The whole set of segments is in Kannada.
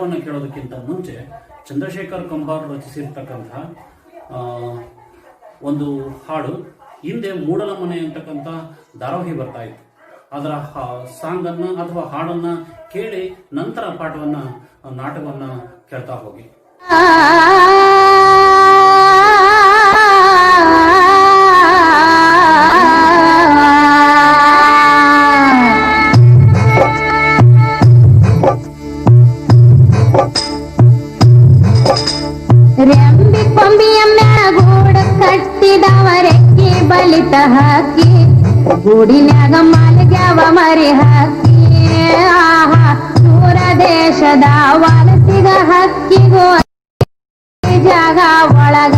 ಹಾಡುವನ್ನು ಕೇಳೋದಕ್ಕಿಂತ ಮುಂಚೆ ಚಂದ್ರಶೇಖರ್ ಕಂಬಾರ್ ರಚಿಸಿರ್ತಕ್ಕಂತಹ ಒಂದು ಹಾಡು ಹಿಂದೆ ಮೂಡಲ ಮನೆ ಅಂತಕ್ಕಂಥ ಧಾರಾವಾಹಿ ಬರ್ತಾ ಇತ್ತು. ಅದರ ಸಾಂಗ್ ಅನ್ನ ಅಥವಾ ಹಾಡನ್ನ ಕೇಳಿ ನಂತರ ಪಾಠವನ್ನ ನಾಟಕವನ್ನ ಕೇಳ್ತಾ ಹೋಗಿ. ರೆಂಬಿ ಕೊಂಬಿಯ ಮ್ಯಾಗೂಡ ಕಟ್ಟಿದವರೆಕ್ಕಿ ಬಲಿತ ಹಾಕಿ ಗೂಡಿನ್ಯಾಗ ಮಾಲ್ಗ್ಯಾವ ಮರಿ ಹಾಕಿ ದೂರ ದೇಶದ ವಲಸಿಗ ಹಕ್ಕಿಗೋ ಜಾಗ ಒಳಗ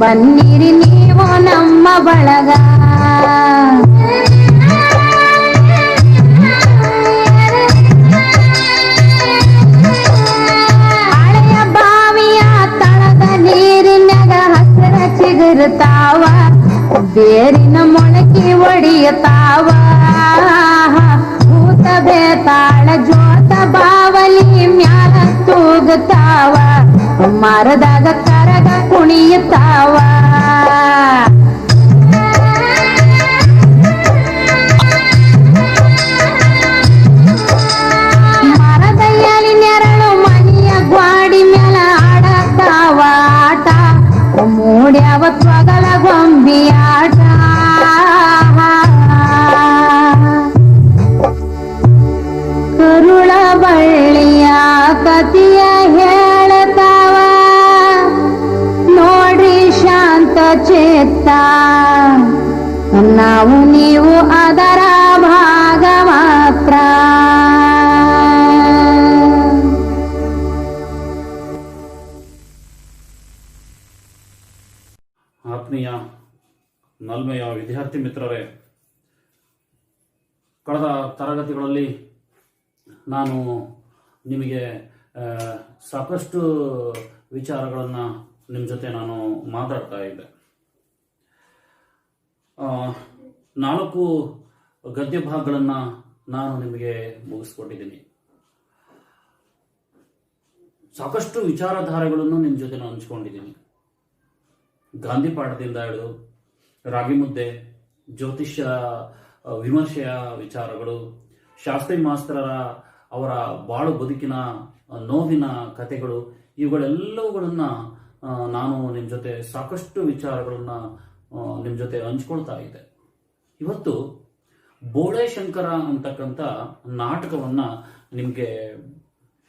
ಬನ್ನಿರಿ ನೀವು ನಮ್ಮ ಬಳಗ. ಹಳೆಯ ಬಾವಿಯ ತಳದ ನೀರಿನಾಗ ಹಸಿರ ಚಿಗುರುತ್ತಾವ, ಬೇರಿನ ಮೊಳಕೆ ಒಡೆಯುತ್ತಾವ, ಭೂತ ಬೇತಾಳ ಜೋತ ಬಾವಲಿ ಮ್ಯಾಲ ತೂಗುತ್ತಾವ, ಮರದಾಗ ಕರಗ ಕುಣಿಯುತ್ತಾವ. ಮರದ ಎಲಿ ನೆರಳು ಮನೆಯ ಗ್ವಾಡಿ ಮ್ಯಾಲ ಆಡತಾವ ಆಟ, ಮೂಡ್ಯಾವ ತ್ವಗಳ ಗೊಂಬಿ ಆಟ. ಕರುಳ ಬಳ್ಳಿಯ ಕತಿಯ ಹೇಳತಾವ ನೋಡ್ರಿ ಶಾಂತ ಚೇತ, ನಾವು ನೀವು ಅದರ ಭಾಗ ಮಾತ್ರ. ಆತ್ಮೀಯ ನಲ್ಮೆಯ ವಿದ್ಯಾರ್ಥಿ ಮಿತ್ರರೇ, ಕಳೆದ ತರಗತಿಗಳಲ್ಲಿ ನಾನು ನಿಮಗೆ ಸಾಕಷ್ಟು ವಿಚಾರಗಳನ್ನು ನಿಮ್ಮ ಜೊತೆ ನಾನು ಮಾತಾಡ್ತಾ ಇದ್ದೆ. 4 ಗದ್ಯ ಭಾಗಗಳನ್ನು ನಾನು ನಿಮಗೆ ಮುಗಿಸ್ಕೊಟ್ಟಿದ್ದೀನಿ. ಸಾಕಷ್ಟು ವಿಚಾರಧಾರೆಗಳನ್ನು ನಿಮ್ಮ ಜೊತೆ ನಾನು ಹಂಚ್ಕೊಂಡಿದ್ದೀನಿ. ಗಾಂಧಿ ಪಾಠದಿಂದ ಹಿಡಿದು ರಾಗಿ ಮುದ್ದೆ, ಜ್ಯೋತಿಷ್ಯ ವಿಮರ್ಶೆಯ ವಿಚಾರಗಳು, ಶಾಸ್ತ್ರಿ ಮಾಸ್ತರರ ಅವರ ಬಾಳು ಬದುಕಿನ ನೋವಿನ ಕಥೆಗಳು, ಇವುಗಳೆಲ್ಲವುಗಳನ್ನ ನಾನು ನಿಮ್ಮ ಜೊತೆ ಸಾಕಷ್ಟು ವಿಚಾರಗಳನ್ನ ನಿಮ್ಮ ಜೊತೆ ಹಂಚ್ಕೊಳ್ತಾ ಇದ್ದೆ. ಇವತ್ತು ಬೋಳೆ ಶಂಕರ ಅಂತಕ್ಕಂಥ ನಾಟಕವನ್ನ ನಿಮಗೆ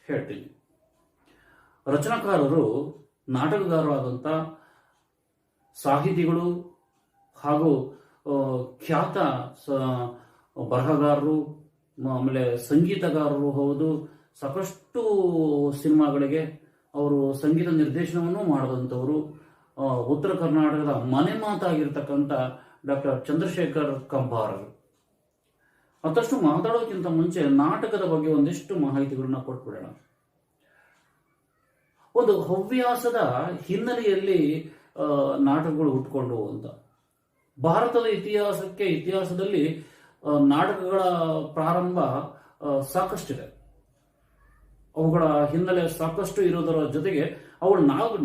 ಹೇಳ್ತೀನಿ. ರಚನಾಕಾರರು ನಾಟಕಗಾರರಾದಂಥ ಸಾಹಿತಿಗಳು ಹಾಗೂ ಖ್ಯಾತ ಬರಹಗಾರರು, ಆಮೇಲೆ ಸಂಗೀತಗಾರರು ಹೌದು. ಸಾಕಷ್ಟು ಸಿನಿಮಾಗಳಿಗೆ ಅವರು ಸಂಗೀತ ನಿರ್ದೇಶನವನ್ನು ಮಾಡಿದಂಥವರು. ಉತ್ತರ ಕರ್ನಾಟಕದ ಮನೆ ಮಾತಾಗಿರ್ತಕ್ಕಂಥ ಡಾಕ್ಟರ್ ಚಂದ್ರಶೇಖರ್ ಕಂಬಾರ್. ಮತ್ತಷ್ಟು ಮಾತಾಡೋಕ್ಕಿಂತ ಮುಂಚೆ ನಾಟಕದ ಬಗ್ಗೆ ಒಂದಿಷ್ಟು ಮಾಹಿತಿಗಳನ್ನ ಕೊಟ್ಬಿಡೋಣ. ಒಂದು ಹವ್ಯಾಸದ ಹಿನ್ನೆಲೆಯಲ್ಲಿ ನಾಟಕಗಳು ಹುಟ್ಟುಕೊಂಡು ಅಂತ. ಭಾರತದ ಇತಿಹಾಸದಲ್ಲಿ ನಾಟಕಗಳ ಪ್ರಾರಂಭ ಸಾಕಷ್ಟಿದೆ. ಅವುಗಳ ಹಿನ್ನೆಲೆ ಸಾಕಷ್ಟು ಇರೋದರ ಜೊತೆಗೆ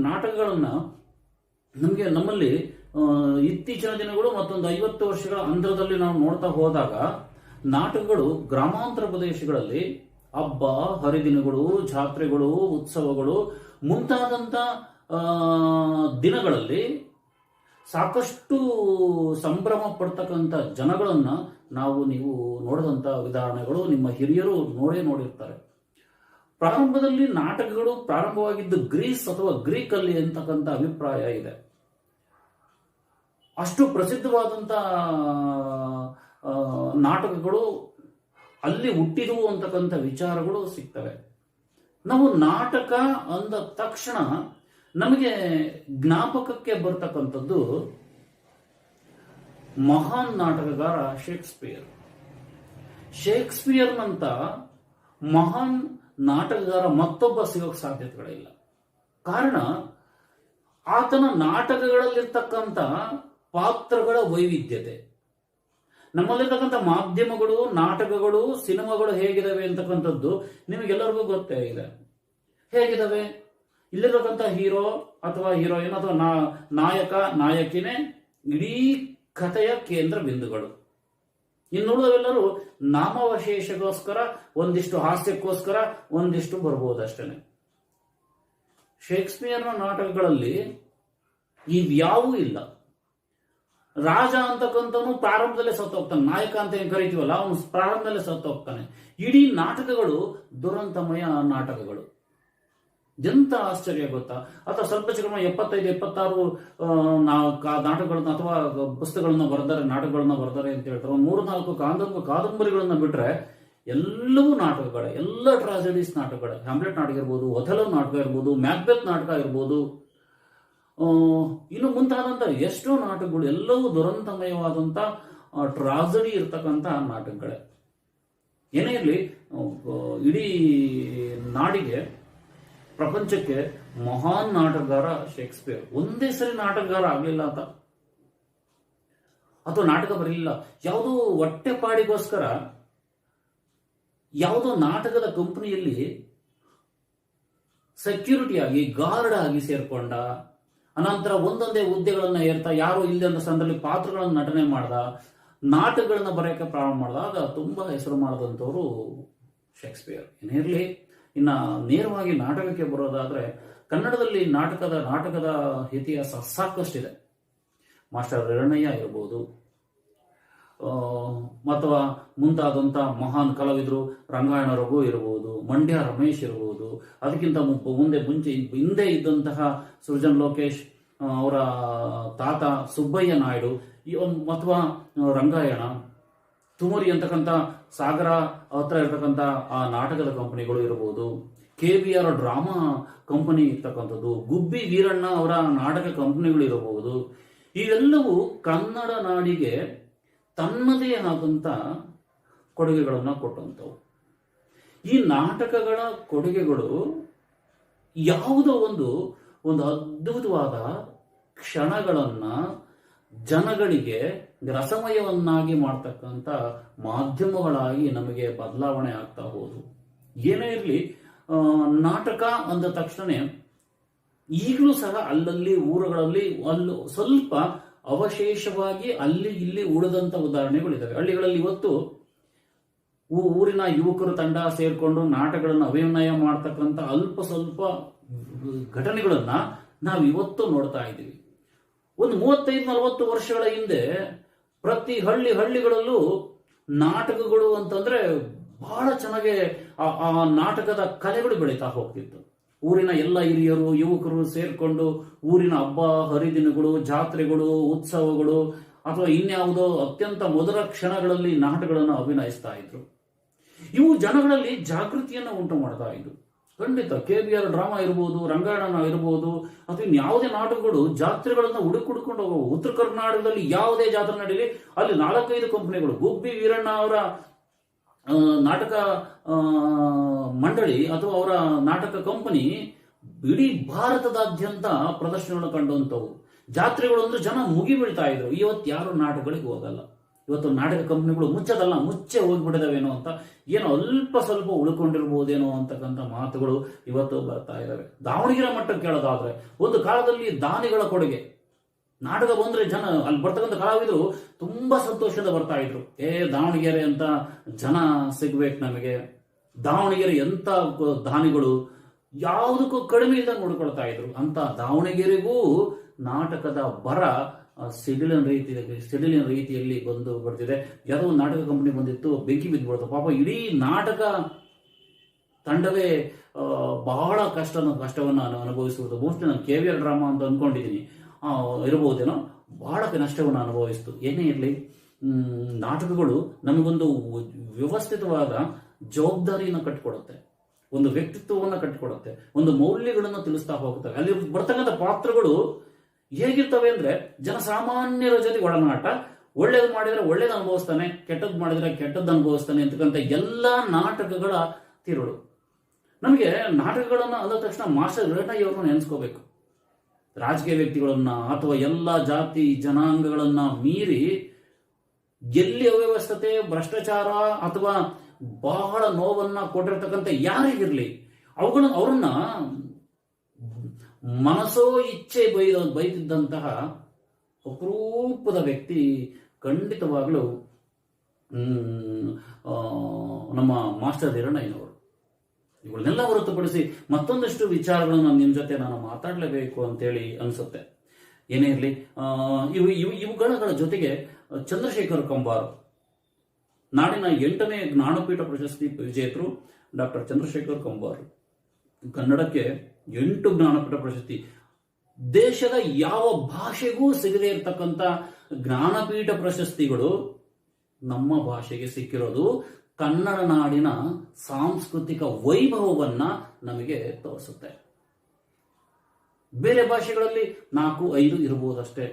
ನಾಟಕಗಳನ್ನ ನಮ್ಮಲ್ಲಿ ಇತ್ತೀಚಿನ ದಿನಗಳು ಮತ್ತೊಂದು 50 ವರ್ಷಗಳ ಅಂತರದಲ್ಲಿ ನಾವು ನೋಡ್ತಾ ಹೋದಾಗ ನಾಟಕಗಳು ಗ್ರಾಮಾಂತರ ಪ್ರದೇಶಗಳಲ್ಲಿ ಹಬ್ಬ ಹರಿದಿನಗಳು, ಜಾತ್ರೆಗಳು, ಉತ್ಸವಗಳು ಮುಂತಾದಂಥ ದಿನಗಳಲ್ಲಿ ಸಾಕಷ್ಟು ಸಂಭ್ರಮ ಪಡ್ತಕ್ಕಂಥ ಜನಗಳನ್ನ ನೀವು ನೋಡಿದಂಥ ವಿಧಾನಗಳು ನಿಮ್ಮ ಹಿರಿಯರು ನೋಡಿರ್ತಾರೆ. ಪ್ರಾರಂಭದಲ್ಲಿ ನಾಟಕಗಳು ಪ್ರಾರಂಭವಾಗಿದ್ದು ಗ್ರೀಸ್ ಅಥವಾ ಗ್ರೀಕ್ ಅಲ್ಲಿ ಅಂತಕ್ಕಂಥ ಅಭಿಪ್ರಾಯ ಇದೆ. ಅಷ್ಟು ಪ್ರಸಿದ್ಧವಾದಂಥ ನಾಟಕಗಳು ಅಲ್ಲಿ ಹುಟ್ಟಿದವು ಅಂತಕ್ಕಂಥ ವಿಚಾರಗಳು ಸಿಗ್ತವೆ. ನಾವು ನಾಟಕ ಅಂದ ತಕ್ಷಣ ನಮಗೆ ಜ್ಞಾಪಕಕ್ಕೆ ಬರ್ತಕ್ಕಂಥದ್ದು ಮಹಾನ್ ನಾಟಕಗಾರ ಶೇಕ್ಸ್ಪಿಯರ್ನಂತ ಮಹಾನ್ ನಾಟಕಗಾರ ಮತ್ತೊಬ್ಬ ಸಿಗೋಕ್ ಸಾಧ್ಯತೆಗಳಿಲ್ಲ. ಕಾರಣ ಆತನ ನಾಟಕಗಳಲ್ಲಿರ್ತಕ್ಕಂಥ ಪಾತ್ರಗಳ ವೈವಿಧ್ಯತೆ. ನಮ್ಮಲ್ಲಿರ್ತಕ್ಕಂಥ ಮಾಧ್ಯಮಗಳು, ನಾಟಕಗಳು, ಸಿನಿಮಾಗಳು ಹೇಗಿದಾವೆ ಅಂತಕ್ಕಂಥದ್ದು ನಿಮಗೆಲ್ಲರಿಗೂ ಗೊತ್ತೇ ಇದೆ. ಹೇಗಿದಾವೆ? ಇಲ್ಲಿರತಕ್ಕಂಥ ಹೀರೋ ಅಥವಾ ಹೀರೋಯಿನ್ ಅಥವಾ ನಾಯಕ ನಾಯಕಿನೇ ಇಡೀ ಕಥೆಯ ಕೇಂದ್ರ ಬಿಂದುಗಳು. ಇನ್ನುಳಿದವೆಲ್ಲರೂ ನಾಮಾವಶೇಷಗೋಸ್ಕರ, ಒಂದಿಷ್ಟು ಹಾಸ್ಯಕ್ಕೋಸ್ಕರ, ಒಂದಿಷ್ಟು ಬರ್ಬೋದಷ್ಟೇನೆ. ಶೇಕ್ಸ್ಪಿಯರ್ನ ನಾಟಕಗಳಲ್ಲಿ ಇವ್ಯಾವೂ ಇಲ್ಲ. ರಾಜ ಅಂತಕ್ಕಂಥವನು ಪ್ರಾರಂಭದಲ್ಲೇ ಸತ್ತು ಹೋಗ್ತಾನೆ, ನಾಯಕ ಅಂತ ಏನ್ ಕರಿತೀವಲ್ಲ ಅವನು ಪ್ರಾರಂಭದಲ್ಲೇ ಸತ್ತು ಹೋಗ್ತಾನೆ. ಇಡೀ ನಾಟಕಗಳು ದುರಂತಮಯ ನಾಟಕಗಳು. ಎಂತ ಆಶ್ಚರ್ಯ ಗೊತ್ತಾ? ಅಥವಾ ಸ್ವಲ್ಪ ಚಿಕ್ಕ 75-76 ನಾಟಕಗಳನ್ನ ಅಥವಾ ಪುಸ್ತಕಗಳನ್ನ ಬರ್ತಾರೆ, ನಾಟಕಗಳನ್ನ ಬರ್ತಾರೆ ಅಂತ ಹೇಳ್ತಾರೆ. 3-4 ಕಾದಂಬರಿಗಳನ್ನ ಬಿಟ್ರೆ ಎಲ್ಲವೂ ನಾಟಕಗಳೇ, ಎಲ್ಲ ಟ್ರಾಜಡೀಸ್ ನಾಟಕಗಳೇ. ಹ್ಯಾಮ್ಲೆಟ್ ನಾಟಕ ಇರ್ಬೋದು, ಒಥೆಲೋ ನಾಟಕ ಇರ್ಬೋದು, ಮ್ಯಾಕ್ಬೆತ್ ನಾಟಕ ಇರ್ಬೋದು, ಇನ್ನು ಮುಂತಾದಂತ ಎಷ್ಟೋ ನಾಟಕಗಳು, ಎಲ್ಲವೂ ದುರಂತಮಯವಾದಂತ ಟ್ರಾಜಡಿ ಇರ್ತಕ್ಕಂಥ ನಾಟಕಗಳೇ. ಏನೇ ಇರಲಿ, ಇಡೀ ನಾಡಿಗೆ, ಪ್ರಪಂಚಕ್ಕೆ ಮಹಾನ್ ನಾಟಕಗಾರ ಶೇಕ್ಸ್ಪಿಯರ್. ಒಂದೇ ಸರಿ ನಾಟಕಗಾರ ಆಗ್ಲಿಲ್ಲ ಅಂತ, ಅಥವಾ ನಾಟಕ ಬರಲಿಲ್ಲ. ಯಾವುದೋ ಹೊಟ್ಟೆಪಾಡಿಗೋಸ್ಕರ ಯಾವುದೋ ನಾಟಕದ ಕಂಪನಿಯಲ್ಲಿ ಸೆಕ್ಯೂರಿಟಿ ಆಗಿ, ಗಾರ್ಡ್ ಆಗಿ ಸೇರ್ಕೊಂಡ. ಅನಂತರ ಒಂದೊಂದೇ ಹುದ್ದೆಗಳನ್ನ ಏರ್ತಾ, ಯಾರು ಇಲ್ಲದ ಸಂದರ್ಭದಲ್ಲಿ ಪಾತ್ರಗಳನ್ನ ನಟನೆ ಮಾಡ್ದ, ನಾಟಕಗಳನ್ನ ಬರೆಯಕ್ಕೆ ಪ್ರಾರಂಭ ಮಾಡಿದಾಗ ತುಂಬಾ ಹೆಸರು ಮಾಡಿದಂಥವ್ರು ಶೇಕ್ಸ್ಪಿಯರ್. ಏನಿರಲಿ, ಇನ್ನ ನೇರವಾಗಿ ನಾಟಕಕ್ಕೆ ಬರೋದಾದ್ರೆ, ಕನ್ನಡದಲ್ಲಿ ನಾಟಕದ ಇತಿಹಾಸ ಸಾಕಷ್ಟಿದೆ. ಮಾಸ್ಟರ್ ಹಿರಣ್ಣಯ್ಯ ಇರ್ಬೋದು, ಅಥವಾ ಮುಂತಾದಂಥ ಮಹಾನ್ ಕಲಾವಿದರು, ರಂಗಾಯಣ ರಘು ಇರ್ಬೋದು, ಮಂಡ್ಯ ರಮೇಶ್ ಇರ್ಬೋದು, ಅದಕ್ಕಿಂತ ಹಿಂದೆ ಇದ್ದಂತಹ ಸೃಜನ್ ಲೋಕೇಶ್ ಅವರ ತಾತ ಸುಬ್ಬಯ್ಯ ನಾಯ್ಡು, ಅಥವಾ ರಂಗಾಯಣ, ತುಮರಿ ಅಂತಕ್ಕಂಥ ಸಾಗರ ಹತ್ರ ಇರ್ತಕ್ಕಂಥ ಆ ನಾಟಕದ ಕಂಪನಿಗಳು ಇರಬಹುದು, KBR ಡ್ರಾಮಾ ಕಂಪನಿ ಇರ್ತಕ್ಕಂಥದ್ದು, ಗುಬ್ಬಿ ವೀರಣ್ಣ ಅವರ ನಾಟಕ ಕಂಪನಿಗಳು ಇರಬಹುದು. ಇವೆಲ್ಲವೂ ಕನ್ನಡ ನಾಡಿಗೆ ತನ್ನದೇ ಆದಂತ ಕೊಡುಗೆಗಳನ್ನು ಕೊಟ್ಟಂಥವು. ಈ ನಾಟಕಗಳ ಕೊಡುಗೆಗಳು ಯಾವುದೋ ಒಂದು ಅದ್ಭುತವಾದ ಕ್ಷಣಗಳನ್ನ ಜನಗಳಿಗೆ ರಸಮಯವನ್ನಾಗಿ ಮಾಡ್ತಕ್ಕಂಥ ಮಾಧ್ಯಮಗಳಾಗಿ ನಮಗೆ ಬದಲಾವಣೆ ಆಗ್ತಾ ಹೋದವು. ಏನೇ ಇರಲಿ, ನಾಟಕ ಅಂದ ತಕ್ಷಣ ಈಗಲೂ ಸಹ ಅಲ್ಲಲ್ಲಿ ಊರುಗಳಲ್ಲಿ ಸ್ವಲ್ಪ ಅವಶೇಷವಾಗಿ ಅಲ್ಲಿ ಇಲ್ಲಿ ಉಳಿದಂತ ಉದಾಹರಣೆಗಳಿದ್ದಾವೆ. ಹಳ್ಳಿಗಳಲ್ಲಿ ಇವತ್ತು ಊರಿನ ಯುವಕರು ತಂಡ ಸೇರ್ಕೊಂಡು ನಾಟಕಗಳನ್ನು ಅಭಿನಯ ಮಾಡ್ತಕ್ಕಂಥ ಅಲ್ಪ ಸ್ವಲ್ಪ ಘಟನೆಗಳನ್ನ ನಾವು ಇವತ್ತು ನೋಡ್ತಾ ಇದ್ದೀವಿ. ಒಂದು 35-40 ವರ್ಷಗಳ ಹಿಂದೆ ಪ್ರತಿ ಹಳ್ಳಿಗಳಲ್ಲೂ ನಾಟಕಗಳು ಅಂತಂದ್ರೆ ಬಹಳ ಚೆನ್ನಾಗಿ ಆ ನಾಟಕದ ಕಲೆಗಳು ಬೆಳೀತಾ ಹೋಗ್ತಿತ್ತು. ಊರಿನ ಎಲ್ಲ ಹಿರಿಯರು ಯುವಕರು ಸೇರ್ಕೊಂಡು ಊರಿನ ಹಬ್ಬ ಹರಿದಿನಗಳು, ಜಾತ್ರೆಗಳು, ಉತ್ಸವಗಳು ಅಥವಾ ಇನ್ಯಾವುದೋ ಅತ್ಯಂತ ಮಧುರ ಕ್ಷಣಗಳಲ್ಲಿ ನಾಟಕಗಳನ್ನು ಅಭಿನಯಿಸ್ತಾ ಇದ್ರು. ಇವು ಜನಗಳಲ್ಲಿ ಜಾಗೃತಿಯನ್ನು ಉಂಟು ಮಾಡ್ತಾ ಇದ್ರು. ಖಂಡಿತ KBR ಡ್ರಾಮಾ ಇರ್ಬೋದು, ರಂಗಾಯಣ ಇರ್ಬೋದು, ಅಥವಾ ಇನ್ಯಾವುದೇ ನಾಟಕಗಳು ಜಾತ್ರೆಗಳನ್ನ ಹುಡುಕೊಂಡು ಹೋಗುವ. ಉತ್ತರ ಕರ್ನಾಟಕದಲ್ಲಿ ಯಾವುದೇ ಜಾತ್ರೆ ನಡೀಲಿ ಅಲ್ಲಿ 4-5 ಕಂಪನಿಗಳು, ಗುಬ್ಬಿ ವೀರಣ್ಣ ಅವರ ನಾಟಕ ಮಂಡಳಿ ಅಥವಾ ಅವರ ನಾಟಕ ಕಂಪನಿ ಇಡೀ ಭಾರತದಾದ್ಯಂತ ಪ್ರದರ್ಶನಗಳು ಕಂಡುವಂಥವು. ಜಾತ್ರೆಗಳು ಅಂದ್ರೆ ಜನ ಮುಗಿ ಬೀಳ್ತಾ ಇದ್ರು. ಇವತ್ತು ಯಾರು ನಾಟಕಗಳಿಗೆ ಹೋಗಲ್ಲ. ಇವತ್ತು ನಾಟಕ ಕಂಪನಿಗಳು ಮುಚ್ಚೆ ಹೋಗ್ಬಿಟ್ಟಿದಾವೇನೋ ಅಂತ, ಏನೋ ಅಲ್ಪ ಸ್ವಲ್ಪ ಉಳ್ಕೊಂಡಿರ್ಬೋದೇನೋ ಅಂತಕ್ಕಂಥ ಮಾತುಗಳು ಇವತ್ತು ಬರ್ತಾ ಇದಾವೆ. ದಾವಣಗೆರೆ ಮಟ್ಟಕ್ಕೆ ಕೇಳೋದಾದ್ರೆ, ಒಂದು ಕಾಲದಲ್ಲಿ ದಾನಿಗಳ ಕೊಡುಗೆ, ನಾಟಕ ಬಂದ್ರೆ ಜನ ಅಲ್ಲಿ ಬರ್ತಕ್ಕಂಥ ಕಲಾವಿದರು ತುಂಬಾ ಸಂತೋಷದ ಬರ್ತಾ ಇದ್ರು. ದಾವಣಗೆರೆ ಅಂತ ಜನ ಸಿಗ್ಬೇಕು ನಮಗೆ, ದಾವಣಗೆರೆ ಎಂತ ದಾನಿಗಳು, ಯಾವುದಕ್ಕೂ ಕಡಿಮೆ ಇದ್ದ ನೋಡ್ಕೊಳ್ತಾ ಇದ್ರು. ಅಂತ ದಾವಣಗೆರೆಗೂ ನಾಟಕದ ಬರ ಸಿಡಿಲಿನ ರೀತಿಯಲ್ಲಿ ಬಂದು ಬರ್ತಿದೆ. ಯಾವುದೋ ಒಂದು ನಾಟಕ ಕಂಪನಿ ಬಂದಿತ್ತು, ಬೆಂಕಿ ಬಿದ್ದುಬಿಡ್ತು. ಪಾಪ ಇಡೀ ನಾಟಕ ತಂಡವೇ ಬಹಳ ಕಷ್ಟವನ್ನು ಅನುಭವಿಸುವುದು. ಮೋಸ್ಟ್ಲಿ ನಾನು KBR ಡ್ರಾಮಾ ಅಂತ ಅನ್ಕೊಂಡಿದ್ದೀನಿ, ಇರಬಹುದೇನೋ, ಬಹಳ ನಷ್ಟವನ್ನು ಅನುಭವಿಸ್ತು. ಏನೇ ಇರಲಿ, ನಾಟಕಗಳು ನಮಗೊಂದು ವ್ಯವಸ್ಥಿತವಾದ ಜವಾಬ್ದಾರಿಯನ್ನು ಕಟ್ಟಿಕೊಡುತ್ತೆ, ಒಂದು ವ್ಯಕ್ತಿತ್ವವನ್ನು ಕಟ್ಟಿಕೊಡುತ್ತೆ, ಒಂದು ಮೌಲ್ಯಗಳನ್ನು ತಿಳಿಸ್ತಾ ಹೋಗ್ತವೆ. ಅಲ್ಲಿ ಬರ್ತಕ್ಕಂಥ ಪಾತ್ರಗಳು ಹೇಗಿರ್ತವೆ ಅಂದ್ರೆ ಜನಸಾಮಾನ್ಯರ ಜೊತೆ ಒಡನಾಟ. ಒಳ್ಳೇದು ಮಾಡಿದ್ರೆ ಒಳ್ಳೇದು ಅನುಭವಿಸ್ತಾನೆ, ಕೆಟ್ಟದ್ದು ಮಾಡಿದ್ರೆ ಕೆಟ್ಟದ್ದು ಅನುಭವಿಸ್ತಾನೆ ಅಂತಕ್ಕಂಥ ಎಲ್ಲಾ ನಾಟಕಗಳ ತಿರುಳು. ನಮಗೆ ನಾಟಕಗಳನ್ನ ಅಂದ ತಕ್ಷಣ ಮಾಸ್ಟರ್ ಹಿರಣ್ಣಯ್ಯ ಅವ್ರನ್ನ ನೆನೆಸ್ಕೋಬೇಕು. ರಾಜಕೀಯ ವ್ಯಕ್ತಿಗಳನ್ನ ಅಥವಾ ಎಲ್ಲ ಜಾತಿ ಜನಾಂಗಗಳನ್ನ ಮೀರಿ ಎಲ್ಲಿ ಅವ್ಯವಸ್ಥತೆ, ಭ್ರಷ್ಟಾಚಾರ ಅಥವಾ ಬಹಳ ನೋವನ್ನ ಕೊಟ್ಟಿರ್ತಕ್ಕಂಥ ಯಾರಿಗಿರ್ಲಿ ಅವರನ್ನ ಮನಸೋ ಇಚ್ಛೆ ಬೈತಿದ್ದಂತಹ ಅಪರೂಪದ ವ್ಯಕ್ತಿ ಖಂಡಿತವಾಗ್ಲೂ ನಮ್ಮ ಮಾಸ್ಟರ್ ಹಿರಣ್ಣಯ್ಯನವರು. ಇವುಗಳನ್ನೆಲ್ಲ ಹೊರತುಪಡಿಸಿ ಮತ್ತೊಂದಷ್ಟು ವಿಚಾರಗಳನ್ನು ನಿಮ್ಮ ಜೊತೆ ನಾನು ಮಾತಾಡಲೇಬೇಕು ಅಂತೇಳಿ ಅನಿಸುತ್ತೆ. ಏನೇ ಇರಲಿ, ಇವುಗಳ ಜೊತೆಗೆ ಚಂದ್ರಶೇಖರ್ ಕಂಬಾರ್, ನಾಡಿನ 8ನೇ ಜ್ಞಾನಪೀಠ ಪ್ರಶಸ್ತಿ ವಿಜೇತರು ಡಾಕ್ಟರ್ ಚಂದ್ರಶೇಖರ್ ಕಂಬಾರ್, ಕನ್ನಡಕ್ಕೆ 8 ಜ್ಞಾನಪೀಠ ಪ್ರಶಸ್ತಿ. ದೇಶದ ಯಾವ ಭಾಷೆಗೂ ಸಿಗದೇ ಇರತಕ್ಕಂಥ ಜ್ಞಾನಪೀಠ ಪ್ರಶಸ್ತಿಗಳು ನಮ್ಮ ಭಾಷೆಗೆ ಸಿಕ್ಕಿರೋದು ಕನ್ನಡ ನಾಡಿನ ಸಾಂಸ್ಕೃತಿಕ ವೈಭವವನ್ನ ನಮಗೆ ತೋರಿಸುತ್ತೆ. ಬೇರೆ ಭಾಷೆಗಳಲ್ಲಿ 4-5 ಇರಬಹುದಷ್ಟೇ.